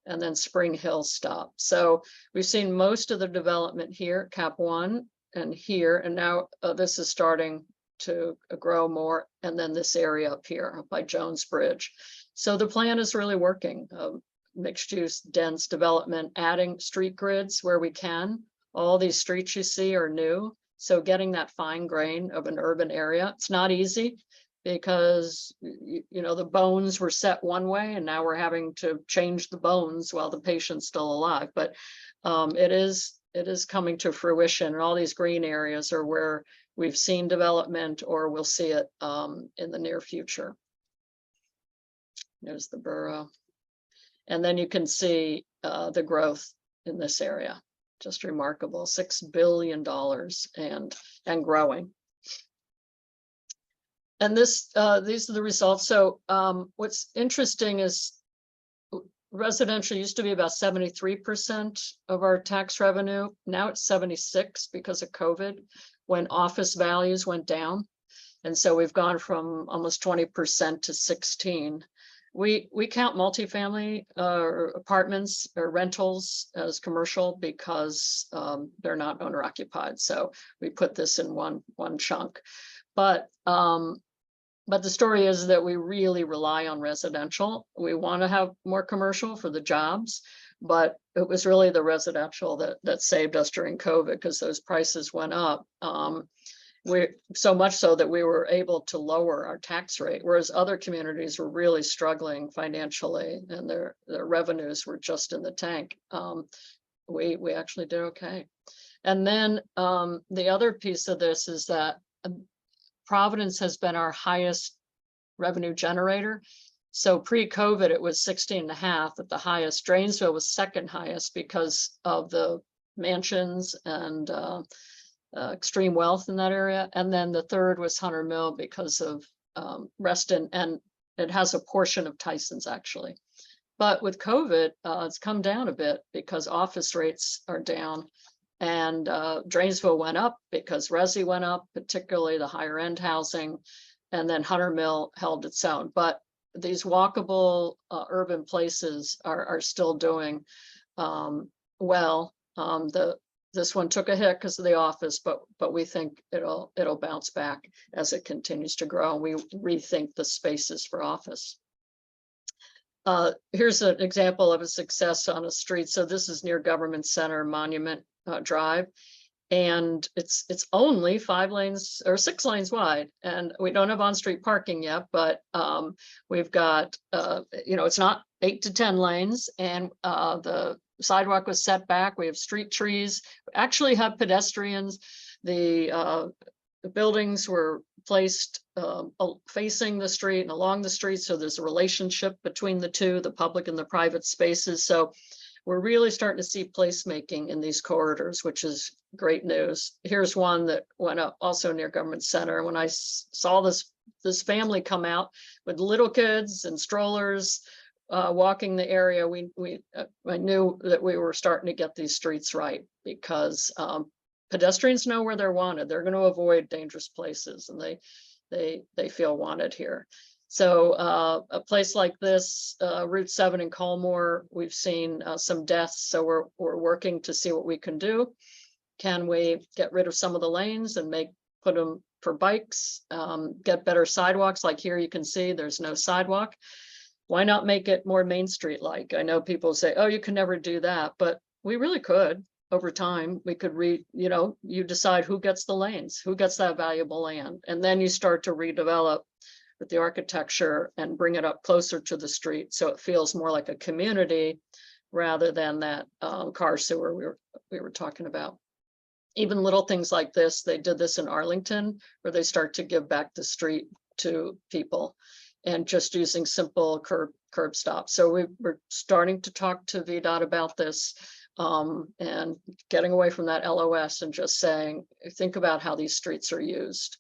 and then Spring Hill stop. So we've seen most of the development here, Cap 1 and here, and now this is starting to grow more, and then this area up here up by Jones Bridge. So the plan is really working. Mixed use, dense development, adding street grids where we can. All these streets you see are new. So getting that fine grain of an urban area, it's not easy, because you know the bones were set one way, and now we're having to change the bones while the patient's still alive. But it is coming to fruition, and all these green areas are where we've seen development, or we'll see it in the near future. There's the borough. And then you can see the growth in this area. Just remarkable, $6 billion and growing. And these are the results. So what's interesting is residential used to be about 73% of our tax revenue. Now it's 76% because of COVID, when office values went down. And so we've gone from almost 20% to 16%. We count multifamily apartments or rentals as commercial because they're not owner occupied. So we put this in one chunk. But the story is that we really rely on residential. We want to have more commercial for the jobs, but it was really the residential that saved us during COVID, because those prices went up. So much so that we were able to lower our tax rate, whereas other communities were really struggling financially and their revenues were just in the tank. We actually did okay. And then the other piece of this is that Providence has been our highest revenue generator. So pre-COVID, it was 16.5 at the highest. Drainsville was second highest because of the mansions and extreme wealth in that area. And then the third was Hunter Mill because of Reston, and it has a portion of Tyson's actually. But with COVID, it's come down a bit because office rates are down. And Drainsville went up because Resi went up, particularly the higher end housing, and then Hunter Mill held its own. But these walkable urban places are still doing well. This one took a hit because of the office, but we think it'll bounce back as it continues to grow. And we rethink the spaces for office. Here's an example of a success on a street. So this is near Government Center, Monument Drive. And it's only 5 lanes or 6 lanes wide, and we don't have on-street parking yet, but we've got it's not 8 to 10 lanes, and the sidewalk was set back. We have street trees, we actually have pedestrians. The buildings were placed facing the street and along the street, so there's a relationship between the two, the public and the private spaces. So we're really starting to see placemaking in these corridors, which is great news. Here's one that went up also near Government Center. When I saw this family come out with little kids and strollers walking the area, I knew that we were starting to get these streets right, because pedestrians know where they're wanted. They're going to avoid dangerous places, and they feel wanted here. So a place like this, Route 7 in Culmore, we've seen some deaths. So we're working to see what we can do. Can we get rid of some of the lanes and put them for bikes, get better sidewalks? Like here, you can see there's no sidewalk. Why not make it more Main Street like? I know people say, oh, you can never do that, but we really could. Over time, we could you decide who gets the lanes, who gets that valuable land, and then you start to redevelop with the architecture and bring it up closer to the street, so it feels more like a community rather than that car sewer we were talking about. Even little things like this, they did this in Arlington, where they start to give back the street to people and just using simple curb stops. So we're starting to talk to VDOT about this, and getting away from that LOS and just saying, think about how these streets are used,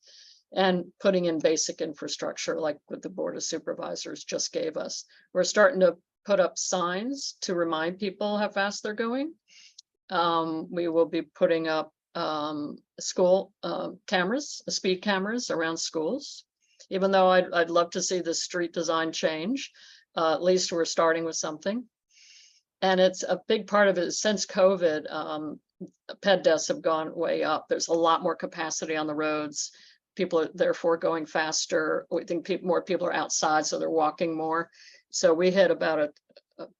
and putting in basic infrastructure like what the Board of Supervisors just gave us. We're starting to put up signs to remind people how fast they're going. We will be putting up school cameras, speed cameras around schools. Even though I'd love to see the street design change, at least we're starting with something. And it's a big part of it. Since COVID, ped deaths have gone way up. There's a lot more capacity on the roads. People are therefore going faster. We think more people are outside, so they're walking more. So we hit about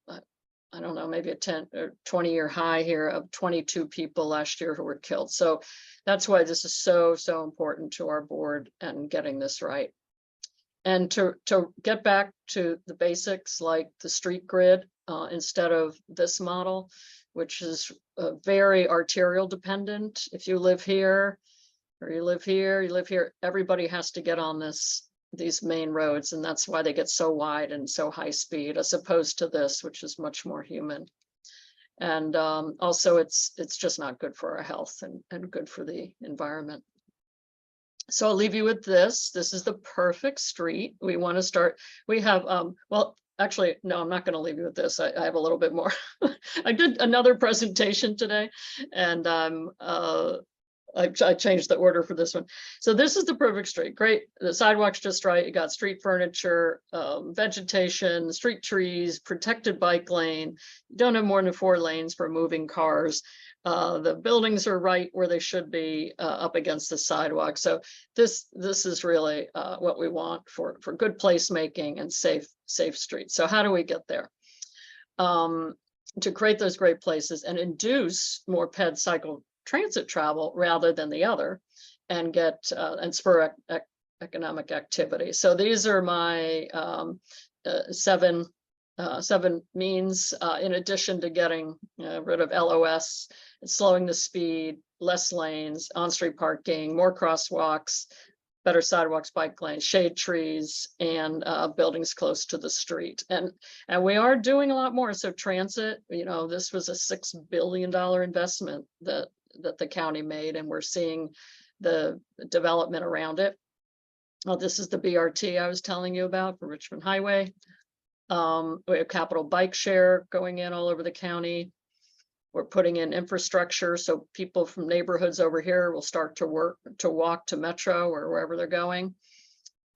I don't know, maybe a 10 or 20-year high here of 22 people last year who were killed. So that's why this is so important to our board and getting this right. And to get back to the basics, like the street grid, instead of this model, which is very arterial dependent. If you live here, or you live here, everybody has to get on these main roads, and that's why they get so wide and so high speed, as opposed to this, which is much more human. And also it's just not good for our health and good for the environment. So I'll leave you with this. This is the perfect street. We want to start. We have, well, actually, no, I'm not going to leave you with this. I have a little bit more. I did another presentation today, and I changed the order for this one. So this is the perfect street. Great. The sidewalk's just right. You got street furniture, vegetation, street trees, protected bike lane. You don't have more than 4 lanes for moving cars. The buildings are right where they should be, up against the sidewalk. So this is really what we want for good placemaking and safe streets. So how do we get there? To create those great places and induce more ped cycle transit travel rather than the other, and get and spur economic activity. So these are my 7 means, in addition to getting rid of LOS, slowing the speed, less lanes, on-street parking, more crosswalks, better sidewalks, bike lanes, shade trees, and buildings close to the street. And we are doing a lot more. So transit, this was a $6 billion investment that the county made, and we're seeing the development around it. This is the BRT I was telling you about for Richmond Highway. We have capital bike share going in all over the county. We're putting in infrastructure, so people from neighborhoods over here will start to walk to Metro or wherever they're going.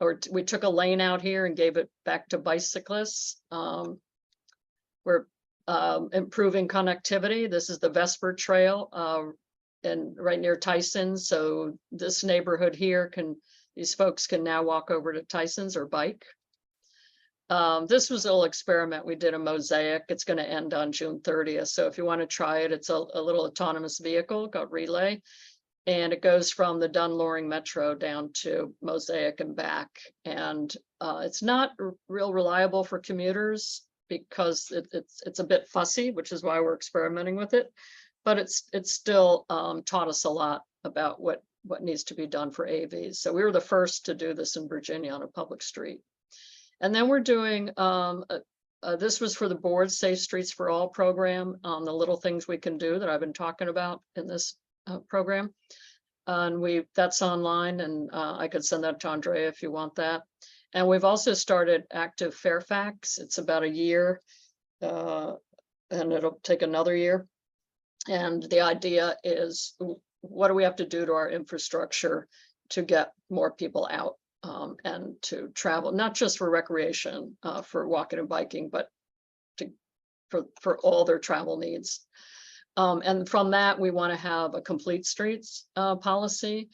Or we took a lane out here and gave it back to bicyclists. We're improving connectivity. This is the Vesper Trail, and right near Tyson's. So this neighborhood here these folks can now walk over to Tyson's or bike. This was a little experiment. We did a mosaic. It's going to end on June 30th. So if you want to try it, it's a little autonomous vehicle called Relay. And it goes from the Dunn-Loring Metro down to Mosaic and back. And it's not real reliable for commuters because it's a bit fussy, which is why we're experimenting with it. But it's still taught us a lot about what needs to be done for AVs. So we were the first to do this in Virginia on a public street. And then we're doing, this was for the board Safe Streets for All program, the little things we can do that I've been talking about in this program. And that's online, and I could send that to Andrea if you want that. And we've also started active FACS. It's about a year, and it'll take another year. And the idea is, what do we have to do to our infrastructure to get more people out and to travel, not just for recreation, for walking and biking, but for all their travel needs. And from that, we want to have a complete streets policy.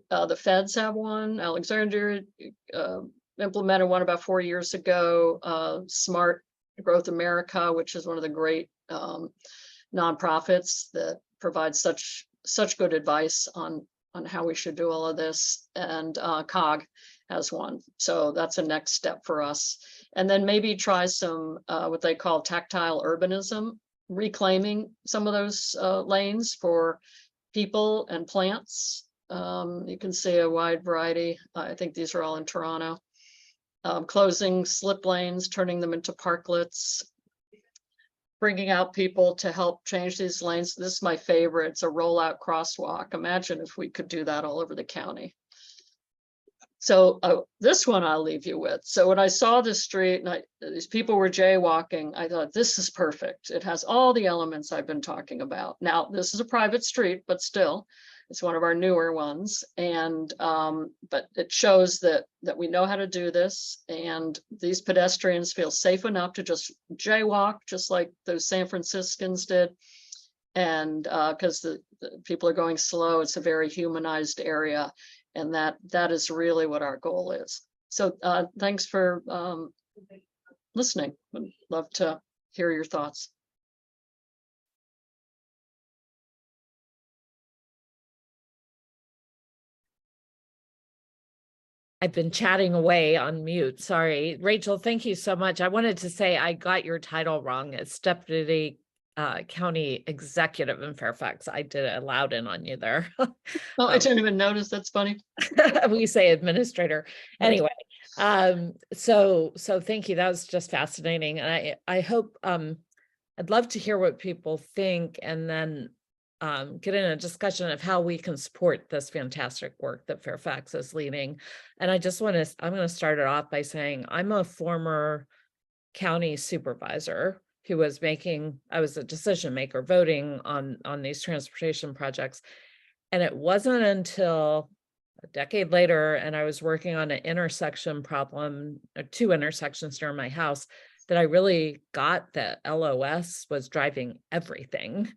The feds have one. Alexandria implemented one about 4 years ago. Smart Growth America, which is one of the great nonprofits that provides such good advice on how we should do all of this. And COG has one. So that's a next step for us. And then maybe try some what they call tactile urbanism, reclaiming some of those lanes for people and plants. You can see a wide variety. I think these are all in Toronto. Closing slip lanes, turning them into parklets, bringing out people to help change these lanes. This is my favorite. It's a rollout crosswalk. Imagine if we could do that all over the county. So this one I'll leave you with. So when I saw this street and these people were jaywalking, I thought, this is perfect. It has all the elements I've been talking about. Now, this is a private street, but still, it's one of our newer ones. And but it shows that we know how to do this. And these pedestrians feel safe enough to just jaywalk, just like those San Franciscans did. And because the people are going slow, it's a very humanized area. And that is really what our goal is. So thanks for listening. I'd love to hear your thoughts. I've been chatting away on mute. Sorry. Rachel, thank you so much. I wanted to say I got your title wrong. It's Deputy County Executive in Fairfax. I did it loud in on you there. Oh, I didn't even notice. That's funny. We say administrator. Anyway, so thank you. That was just fascinating. And I hope I'd love to hear what people think, and then get in a discussion of how we can support this fantastic work that Fairfax is leading. And I'm going to start it off by saying I'm a former county supervisor who was I was a decision maker voting on these transportation projects. And it wasn't until a decade later, and I was working on an intersection problem, or 2 intersections near my house, that I really got that LOS was driving everything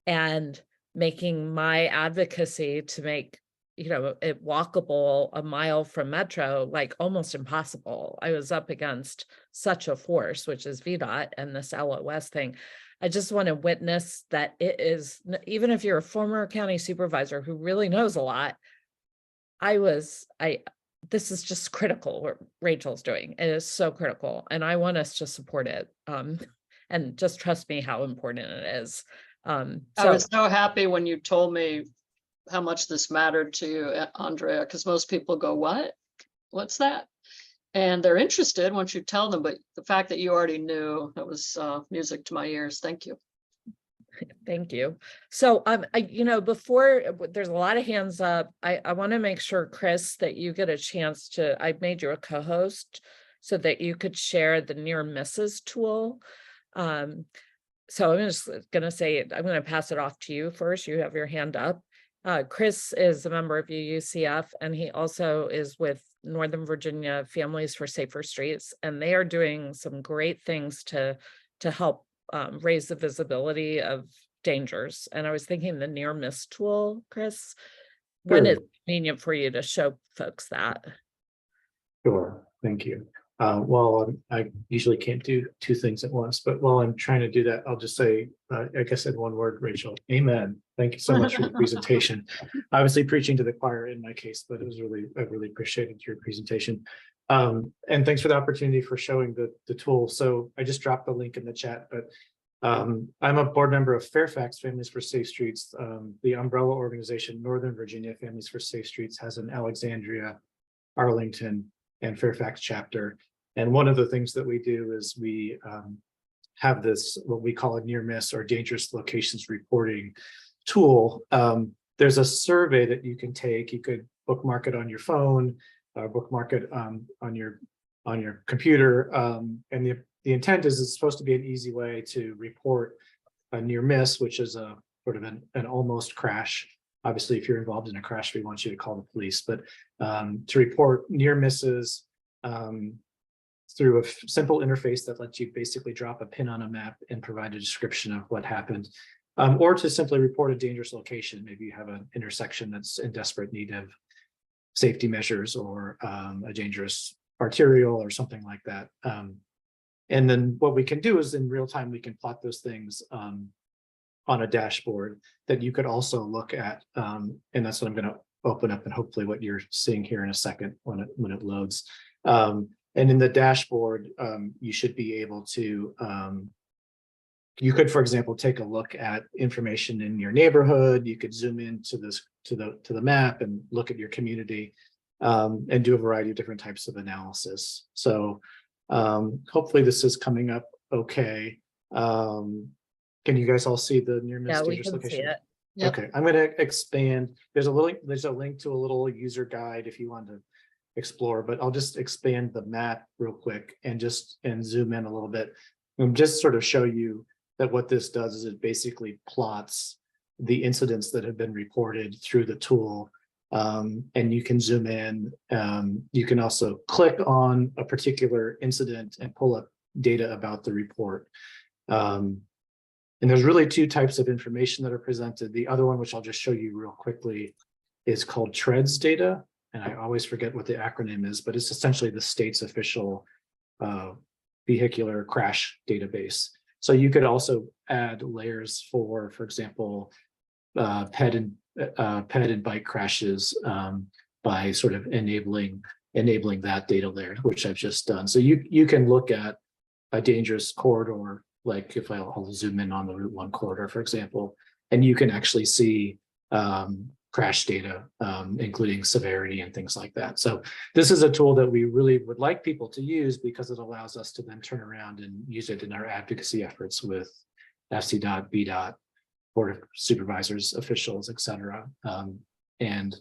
and making my advocacy to make, it walkable a mile from Metro, like almost impossible. I was up against such a force, which is VDOT and this LOS thing. I just want to witness that it is, even if you're a former county supervisor who really knows a lot, this is just critical what Rachel's doing. It is so critical, and I want us to support it. And just trust me how important it is. I was so happy when you told me how much this mattered to you, Andrea, because most people go, what's that? And they're interested once you tell them, but the fact that you already knew, that was music to my ears. Thank you. Thank you. So, before there's a lot of hands up, I want to make sure, Chris, that you get a chance to, I made you a co-host so that you could share the near misses tool. So I'm just going to say, I'm going to pass it off to you first. You have your hand up. Chris is a member of UCF, and he also is with Northern Virginia Families for Safer Streets, and they are doing some great things to help raise the visibility of dangers. And I was thinking the near miss tool, Chris, when it's convenient for you to show folks that. Sure, thank you. I usually can't do two things at once, but while I'm trying to do that, I'll just say, I guess in one word, Rachel, amen. Thank you so much for your presentation. Obviously preaching to the choir in my case, but I really appreciated your presentation. And thanks for the opportunity for showing the tool. So I just dropped the link in the chat, but I'm a board member of FACS Families for Safe Streets. The umbrella organization, Northern Virginia Families for Safe Streets, has an Alexandria, Arlington, and Fairfax chapter. And one of the things that we do is we have this, what we call a near miss or dangerous locations reporting tool. There's a survey that you can take. You could bookmark it on your phone, bookmark it on your computer. And the intent is it's supposed to be an easy way to report a near miss, which is a sort of an almost crash. Obviously, if you're involved in a crash, we want you to call the police, but to report near misses through a simple interface that lets you basically drop a pin on a map and provide a description of what happened, or to simply report a dangerous location. Maybe you have an intersection that's in desperate need of safety measures, or a dangerous arterial or something like that. And then what we can do is in real time, we can plot those things on a dashboard that you could also look at. And that's what I'm going to open up, and hopefully what you're seeing here in a second when it loads. And in the dashboard, you should be able to, you could, for example, take a look at information in your neighborhood. You could zoom into this to the map and look at your community, and do a variety of different types of analysis. So hopefully this is coming up okay. Can you guys all see the near miss dangerous location? See it. Yep. Okay, I'm going to expand. There's a link to a little user guide if you want to explore, but I'll just expand the map real quick and zoom in a little bit and just sort of show you that what this does is it basically plots the incidents that have been reported through the tool. And you can zoom in. You can also click on a particular incident and pull up data about the report. And there's really two types of information that are presented. The other one, which I'll just show you real quickly, is called TREDS data. And I always forget what the acronym is, but it's essentially the state's official vehicular crash database. So you could also add layers for example, pet and bike crashes by sort of enabling that data layer, which I've just done. So you can look at a dangerous corridor, like if I'll zoom in on the Route 1 corridor, for example, and you can actually see crash data, including severity and things like that. So this is a tool that we really would like people to use because it allows us to then turn around and use it in our advocacy efforts with FCDOT, BDOT, Board of Supervisors, officials, et cetera. And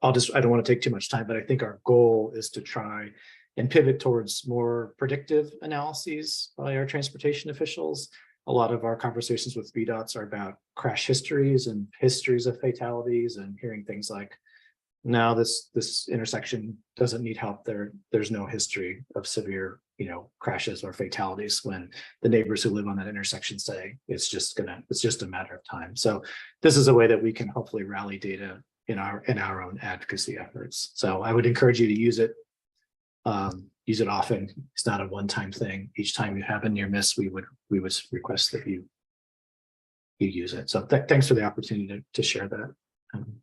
I don't want to take too much time, but I think our goal is to try and pivot towards more predictive analyses by our transportation officials. A lot of our conversations with VDOTs are about crash histories and histories of fatalities, and hearing things like, no, this intersection doesn't need help. There's no history of severe, crashes or fatalities, when the neighbors who live on that intersection say it's just a matter of time. So this is a way that we can hopefully rally data in our own advocacy efforts. So I would encourage you to use it. Use it often. It's not a one-time thing. Each time you have a near miss, we would request that you use it. So thanks for the opportunity to share that.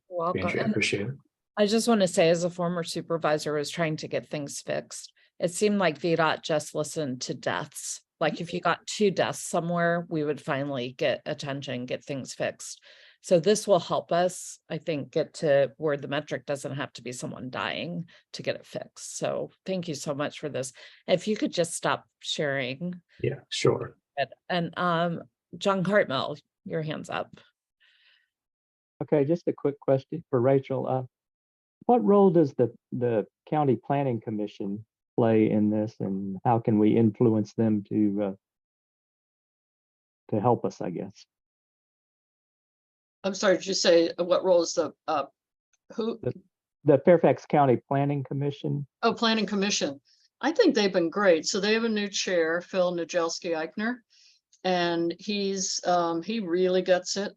Welcome. Andrea, I appreciate it. I just want to say, as a former supervisor who was trying to get things fixed, it seemed like VDOT just listened to deaths. Like if you got 2 deaths somewhere, we would finally get attention, get things fixed. So this will help us, I think, get to where the metric doesn't have to be someone dying to get it fixed. So thank you so much for this. If you could just stop sharing. Yeah, sure. And John Cartmell, your hand's up. Okay, just a quick question for Rachel. What role does the County Planning Commission play in this, and how can we influence them to help us, I guess? I'm sorry, did you say what role is the who? The Fairfax County Planning Commission. Oh, Planning Commission. I think they've been great. So they have a new chair, Phil Najelski-Eichner, and he really gets it.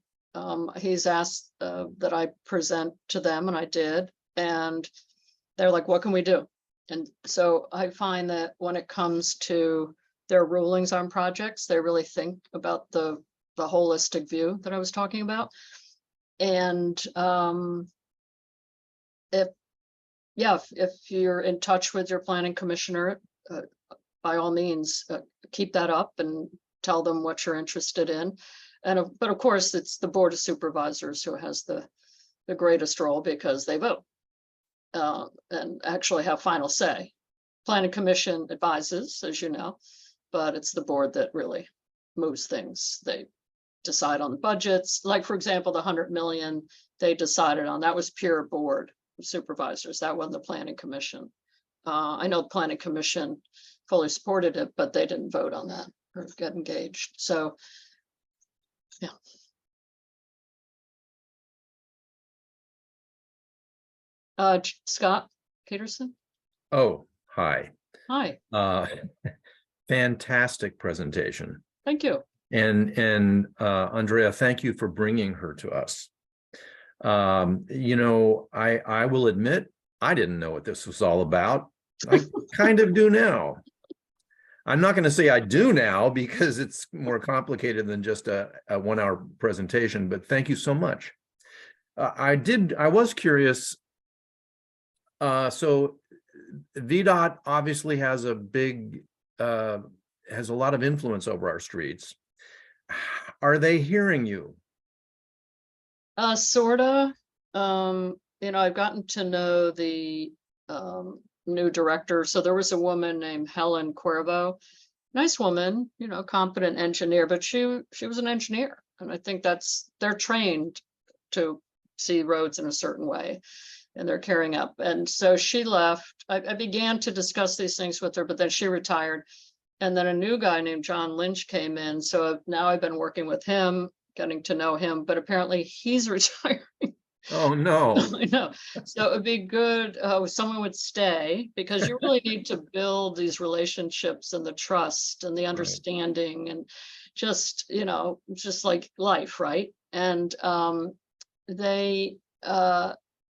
He's asked that I present to them, and I did, and they're like, what can we do? And so I find that when it comes to their rulings on projects, they really think about the holistic view that I was talking about. And if you're in touch with your planning commissioner, by all means, keep that up and tell them what you're interested in. And but of course, it's the Board of Supervisors who has the greatest role because they vote and actually have final say. Planning Commission advises, as you know, but it's the board that really moves things. They decide on the budgets. Like, for example, the 100 million they decided on, that was pure Board of Supervisors. That wasn't the Planning Commission. I know the Planning Commission fully supported it, but they didn't vote on that or get engaged. So, yeah. Scott Peterson. Oh, hi. Hi. Fantastic presentation. Thank you. And Andrea, thank you for bringing her to us. You know, I will admit, I didn't know what this was all about. I kind of do now. I'm not going to say I do now because it's more complicated than just a 1 hour presentation, but thank you so much. I was curious. So VDOT obviously has a lot of influence over our streets. Are they hearing you? Sorta. You know, I've gotten to know the new director. So there was a woman named Helen Cuervo, nice woman, you know, competent engineer, but she was an engineer. And I think they're trained to see roads in a certain way and they're carrying up. And so she left. I began to discuss these things with her, but then she retired. And then a new guy named John Lynch came in. So now I've been working with him, getting to know him, but apparently he's retiring. Oh, no. I know. So it'd be good if someone would stay, because you really need to build these relationships and the trust and the understanding and just, you know, just like life, right? And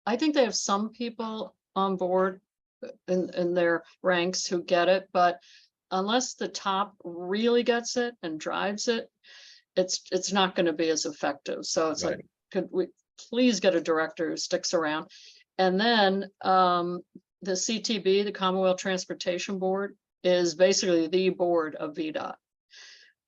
I think they have some people on board in their ranks who get it, but unless the top really gets it and drives it, it's not going to be as effective. So it's like, could we please get a director who sticks around? And then the CTB, the Commonwealth Transportation Board, is basically the board of VDOT.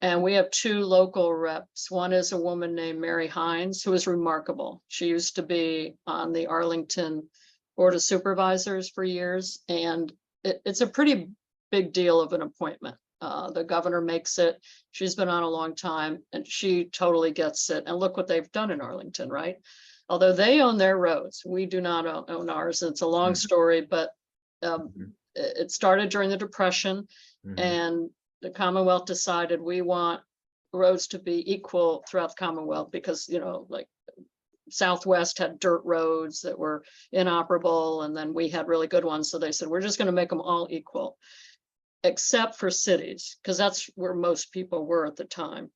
And we have 2 local reps. One is a woman named Mary Hines, who is remarkable. She used to be on the Arlington Board of Supervisors for years. And it's a pretty big deal of an appointment. The governor makes it. She's been on a long time and she totally gets it. And look what they've done in Arlington, right? Although they own their roads, we do not own ours. It's a long story, but it started during the Depression and the Commonwealth decided we want roads to be equal throughout the Commonwealth because, you know, like Southwest had dirt roads that were inoperable and then we had really good ones. So they said, we're just going to make them all equal, except for cities, because that's where most people were at the time.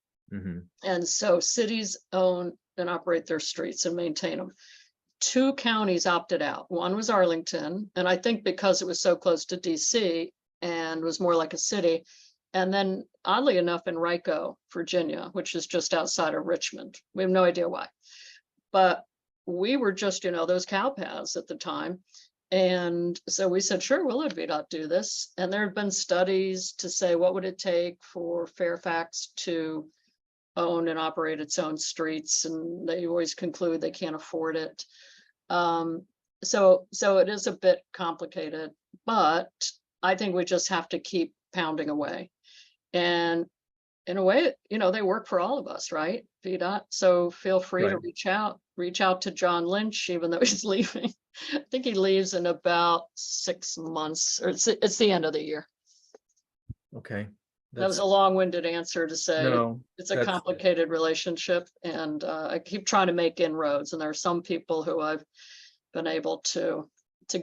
And so cities own and operate their streets and maintain them. 2 counties opted out. One was Arlington, and I think because it was so close to DC and was more like a city. And then oddly enough, in Rico, Virginia, which is just outside of Richmond. We have no idea why. But we were just, you know, those cow paths at the time. And so we said, sure, we'll let VDOT do this. And there have been studies to say, what would it take for Fairfax to own and operate its own streets? And they always conclude they can't afford it. So it is a bit complicated, but I think we just have to keep pounding away. And in a way, you know, they work for all of us, right? VDOT. So feel free to reach out to John Lynch, even though he's leaving. I think he leaves in about 6 months, or it's the end of the year. Okay. That was a long-winded answer to say it's a complicated relationship, and I keep trying to make inroads, and there are some people who I've been able to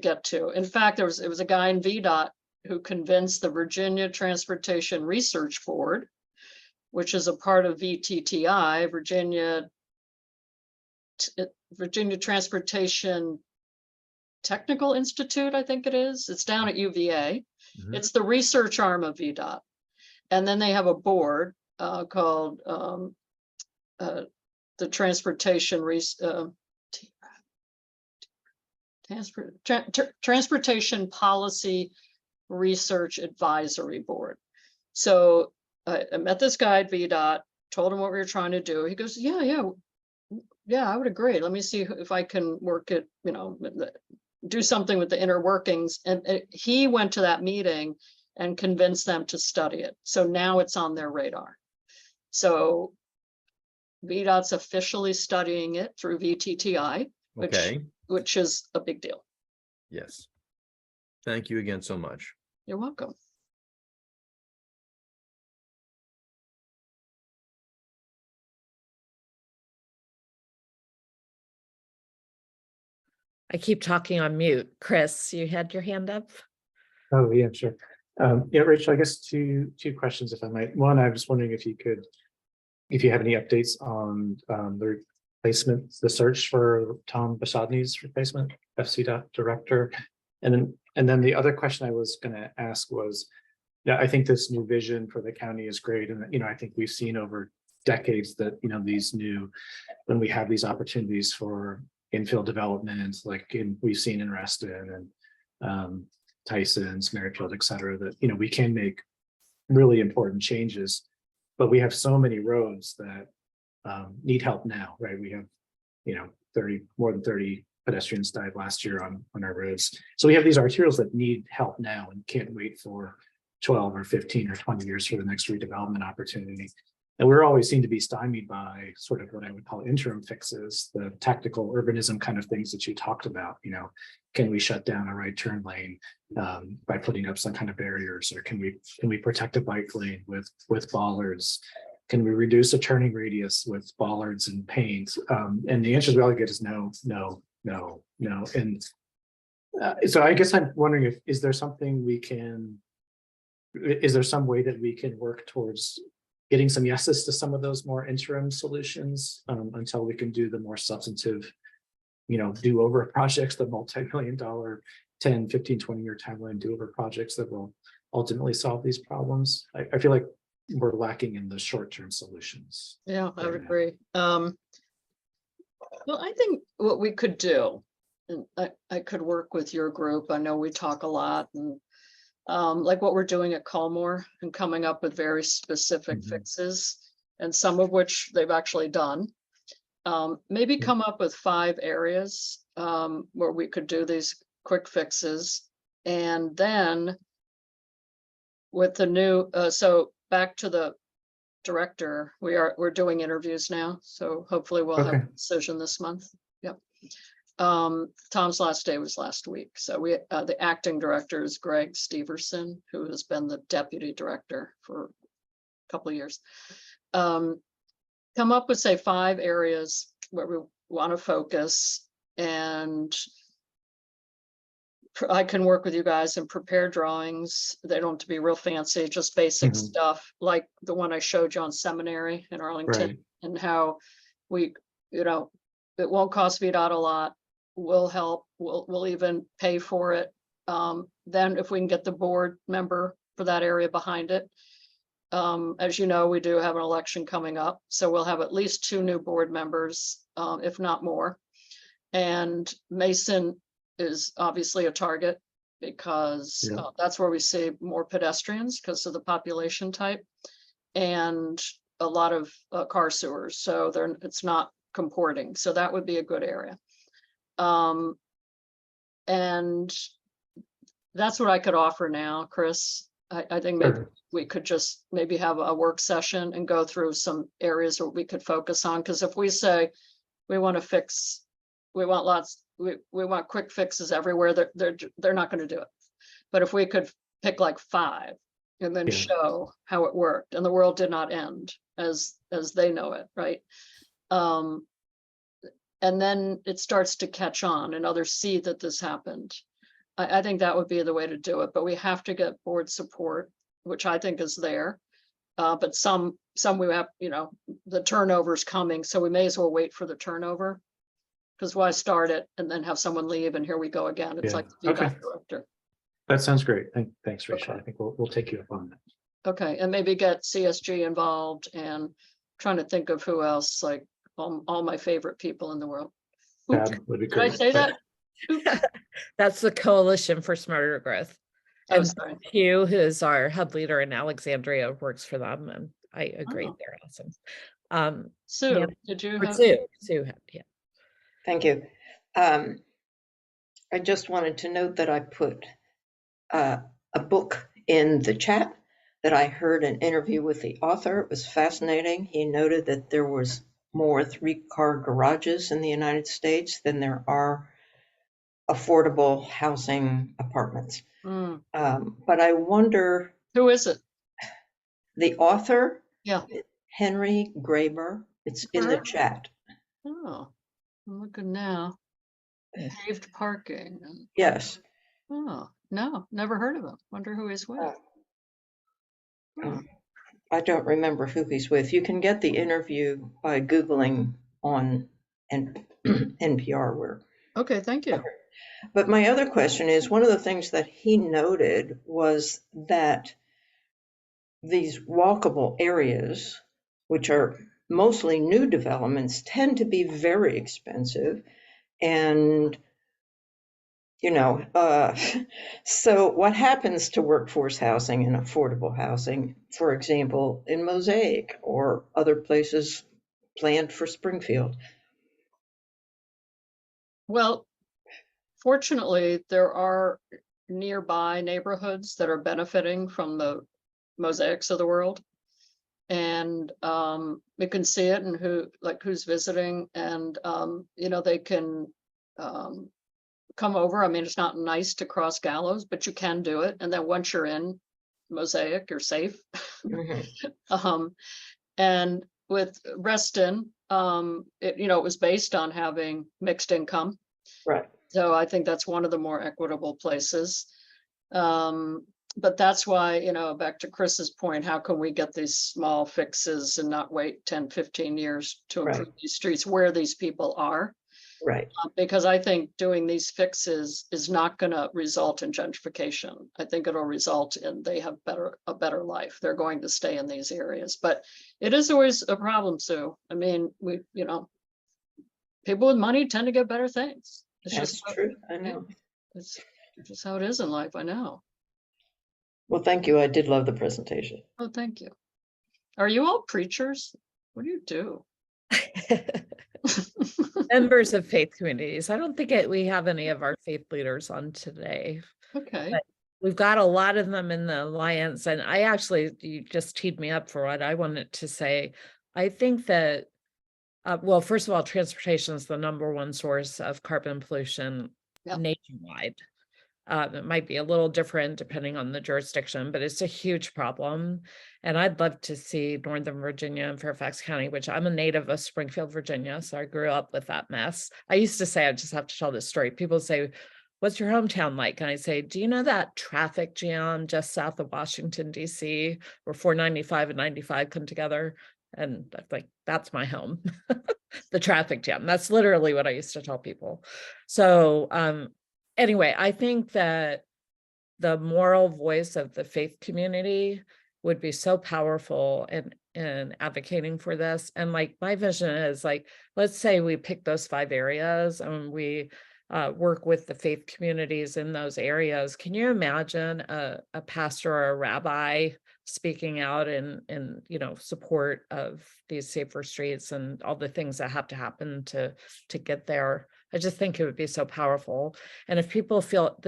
get to. In fact, it was a guy in VDOT who convinced the Virginia Transportation Research Board, which is a part of VTTI, Virginia Transportation Technical Institute, I think it is. It's down at UVA. Mhm. It's the research arm of VDOT. And then they have a board called the Transportation Policy Research Advisory Board. So I met this guy at VDOT, told him what we were trying to do. He goes, yeah, I would agree. Let me see if I can work it, do something with the inner workings. And he went to that meeting and convinced them to study it. So now it's on their radar. So VDOT's officially studying it through VTTI, Okay, which is a big deal. yes. Thank you again so much. You're welcome. I keep talking on mute. Chris, you had your hand up? Oh, yeah, sure. Yeah, Rachel, I guess two questions, if I might. One, I was wondering if you have any updates on the replacement, the search for Tom Basadny's replacement, FCDOT director. And then the other question I was going to ask was, yeah, I think this new vision for the county is great. And, I think we've seen over decades that, when we have these opportunities for infill development, like we've seen in Reston and Tyson's, Merrifield, et cetera, that, we can make really important changes, but we have so many roads that need help now, right? We have, more than 30 pedestrians died last year on our roads. So we have these arterials that need help now and can't wait for 12 or 15 or 20 years for the next redevelopment opportunity. And we're always seem to be stymied by sort of what I would call interim fixes, the tactical urbanism kind of things that you talked about. Can we shut down a right turn lane by putting up some kind of barriers, or can we protect a bike lane with bollards? Can we reduce a turning radius with bollards and paint? And the answers we all get is no. And so I guess I'm wondering is there some way that we can work towards getting some yeses to some of those more interim solutions until we can do the more substantive, do-over projects, the multi-million-dollar 10, 15, 20-year timeline do-over projects that will ultimately solve these problems. I feel like we're lacking in the short-term solutions. Yeah, I would right now. agree. Well, I think what we could do, and I could work with your group. I know we talk a lot, and like what we're doing at Culmore and coming up with very specific Mhm. fixes, and some of which they've actually done. Maybe Yeah. come up with 5 areas where we could do these quick fixes. And then with the new, so back to the director, we're doing interviews now. So hopefully we'll have Okay. a decision this month. Yep. Tom's last day was last week. So the acting director is Greg Steverson, who has been the deputy director for a couple of years. Come up with, say, 5 areas where we want to focus, and I can work with you guys and prepare drawings. They don't have to be real fancy, just basic Mhm. stuff like the one I showed you on Seminary in Arlington, Right. and how we, it won't cost VDOT a lot. We'll help. We'll even pay for it. Then if we can get the board member for that area behind it. As you know, we do have an election coming up, so we'll have at least 2 new board members, if not more. And Mason is obviously a target because Yeah. that's where we see more pedestrians because of the population type, and a lot of car sewers. So it's not comporting. So that would be a good area. And that's what I could offer now, Chris. I think maybe Sure. we could just maybe have a work session and go through some areas where we could focus on. Because if we say we want to fix, we want quick fixes everywhere, they're not going to do it. But if we could pick like 5 and then Yeah. show how it worked, and the world did not end as they know it, right? And then it starts to catch on and others see that this happened. I think that would be the way to do it, but we have to get board support, which I think is there. But some we have, the turnover is coming, so we may as well wait for the turnover. Because why start it and then have someone leave and here we go again? It's Yeah, like the okay. VDOT director. That sounds great. Thanks, Rachel. Okay. I think we'll take you up on that. Okay, and maybe get CSG involved and trying to think of who else, like all my favorite people in the world. Oop, That would be did I great. say that? Oop. That's the Coalition for Smarter Growth. Oh, And sorry. Hugh, who is our hub leader in Alexandria, works for them, and I agree, Oh. they're awesome. Sue, yeah, did you or have? Sue, yeah. Thank you. I just wanted to note that I put a book in the chat that I heard an interview with the author. It was fascinating. He noted that there was more 3-car garages in the United States than there are affordable housing apartments. Mm, But I wonder, who is it? the author, Yeah. Henry Graber, it's in the Her? chat. Oh, I'm looking now. Paved parking. Yes. Oh, no, never heard of him. Wonder who he's with. Hmm. I don't remember who he's with. You can get the interview by Googling on NPR where. Okay, thank you. But my other question is, one of the things that he noted was that these walkable areas, which are mostly new developments, tend to be very expensive. And, so what happens to workforce housing and affordable housing, for example, in Mosaic or other places planned for Springfield? Well, fortunately, there are nearby neighborhoods that are benefiting from the mosaics of the world. And we can see it and who's visiting, and they can come over. I mean, it's not nice to cross Gallows, but you can do it. And then once you're in Mosaic, you're safe. Mhm. And with Reston, it was based on having mixed income. Right. So I think that's one of the more equitable places. But that's why, back to Chris's point, how can we get these small fixes and not wait 10, 15 years to improve Right. these streets where these people are? Right. Because I think doing these fixes is not going to result in gentrification. I think it'll result in they have a better life. They're going to stay in these areas, but it is always a problem, Sue. I mean, people with money tend to get better things. It's That's just true. I know. it's just how it is in life. I know. Well, thank you. I did love the presentation. Oh, thank you. Are you all preachers? What do you do? Members of faith communities. I don't think we have any of our faith leaders on today. Okay. But we've got a lot of them in the Alliance. And you just teed me up for what I wanted to say. I think that, well, first of all, transportation is the #1 source of carbon pollution nationwide. It might be a little different depending on the jurisdiction, but it's a huge problem. And I'd love to see Northern Virginia and Fairfax County, which I'm a native of Springfield, Virginia. So I grew up with that mess. I used to say, I just have to tell this story. People say, what's your hometown like? And I say, do you know that traffic jam just south of Washington, D.C., where 495 and 95 come together? And I'm like, that's my home, the traffic jam. That's literally what I used to tell people. So, anyway, I think that the moral voice of the faith community would be so powerful in advocating for this. And like my vision is like, let's say we pick those 5 areas and we work with the faith communities in those areas. Can you imagine a pastor or a rabbi speaking out in support of these safer streets and all the things that have to happen to get there? I just think it would be so powerful. And if people feel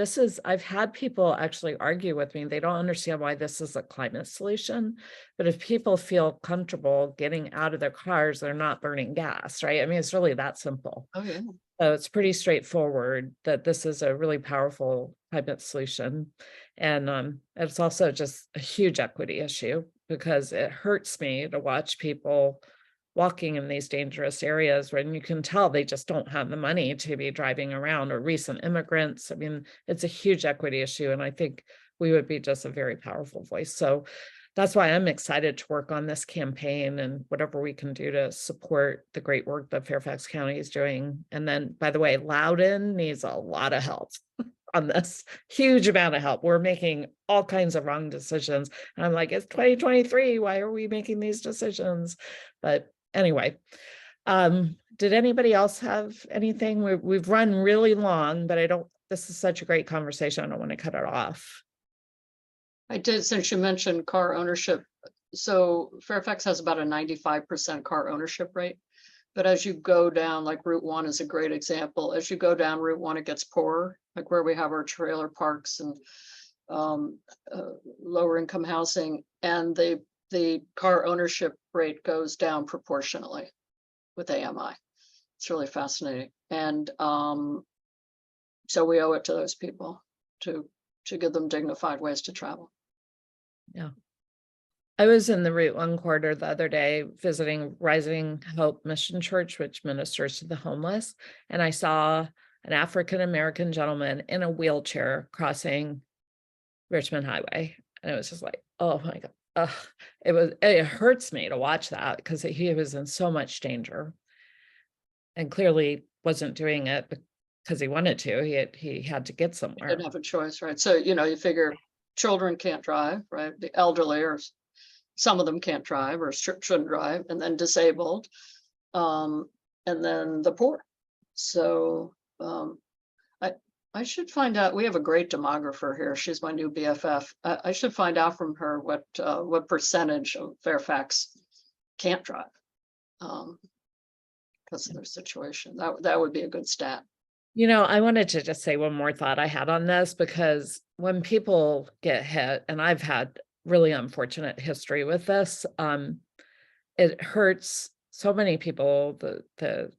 I've had people actually argue with me, they don't understand why this is a climate solution. But if people feel comfortable getting out of their cars, they're not burning gas, right? I mean, it's really that simple. Oh, yeah. So it's pretty straightforward that this is a really powerful climate solution. And it's also just a huge equity issue because it hurts me to watch people walking in these dangerous areas when you can tell they just don't have the money to be driving around, or recent immigrants. I mean, it's a huge equity issue. And I think we would be just a very powerful voice. So that's why I'm excited to work on this campaign and whatever we can do to support the great work that Fairfax County is doing. And then, by the way, Loudon needs a lot of help on this, huge amount of help. We're making all kinds of wrong decisions. And I'm like, it's 2023. Why are we making these decisions? But anyway, did anybody else have anything? We've run really long, but this is such a great conversation. I don't want to cut it off. I did, since you mentioned car ownership. So Fairfax has about a 95% car ownership rate. But as you go down, like Route 1 is a great example. As you go down Route 1, it gets poorer, like where we have our trailer parks and lower income housing. And the car ownership rate goes down proportionally with AMI. It's really fascinating. And so we owe it to those people to give them dignified ways to travel. Yeah. I was in the Route 1 corridor the other day visiting Rising Hope Mission Church, which ministers to the homeless. And I saw an African-American gentleman in a wheelchair crossing Richmond Highway. And it was just like, oh my God. It hurts me to watch that because he was in so much danger and clearly wasn't doing it because he wanted to. He had to get somewhere. Didn't have a choice, right? So, you figure children can't drive, right? The elderly, or some of them can't drive or shouldn't drive, and then disabled, and then the poor. So I should find out. We have a great demographer here. She's my new BFF. I should find out from her what percentage of Fairfax can't drive because of their situation. That would be a good stat. I wanted to just say one more thought I had on this, because when people get hit, and I've had really unfortunate history with this, it hurts so many people, the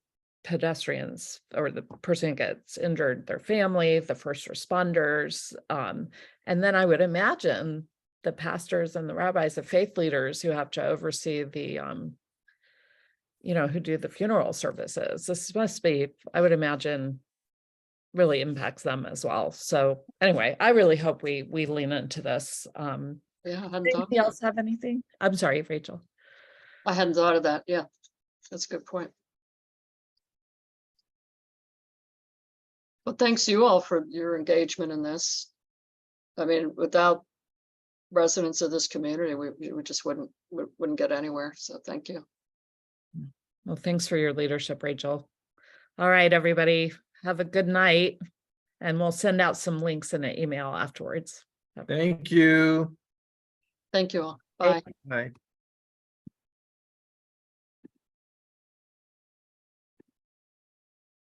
pedestrians or the person who gets injured, their family, the first responders. And then I would imagine the pastors and the rabbis, the faith leaders who have to oversee the, who do the funeral services. This must be, I would imagine, really impacts them as well. So anyway, I really hope we lean into this. Yeah, I hadn't thought of Anybody that. else have anything? I'm sorry, Rachel. I hadn't thought of that. Yeah, that's a good point. Well, thanks you all for your engagement in this. I mean, without residents of this community, we just wouldn't get anywhere. So thank you. Well, thanks for your leadership, Rachel. All right, everybody, have a good night, and we'll send out some links in an email afterwards. Thank you. Thank you all. Bye. Bye.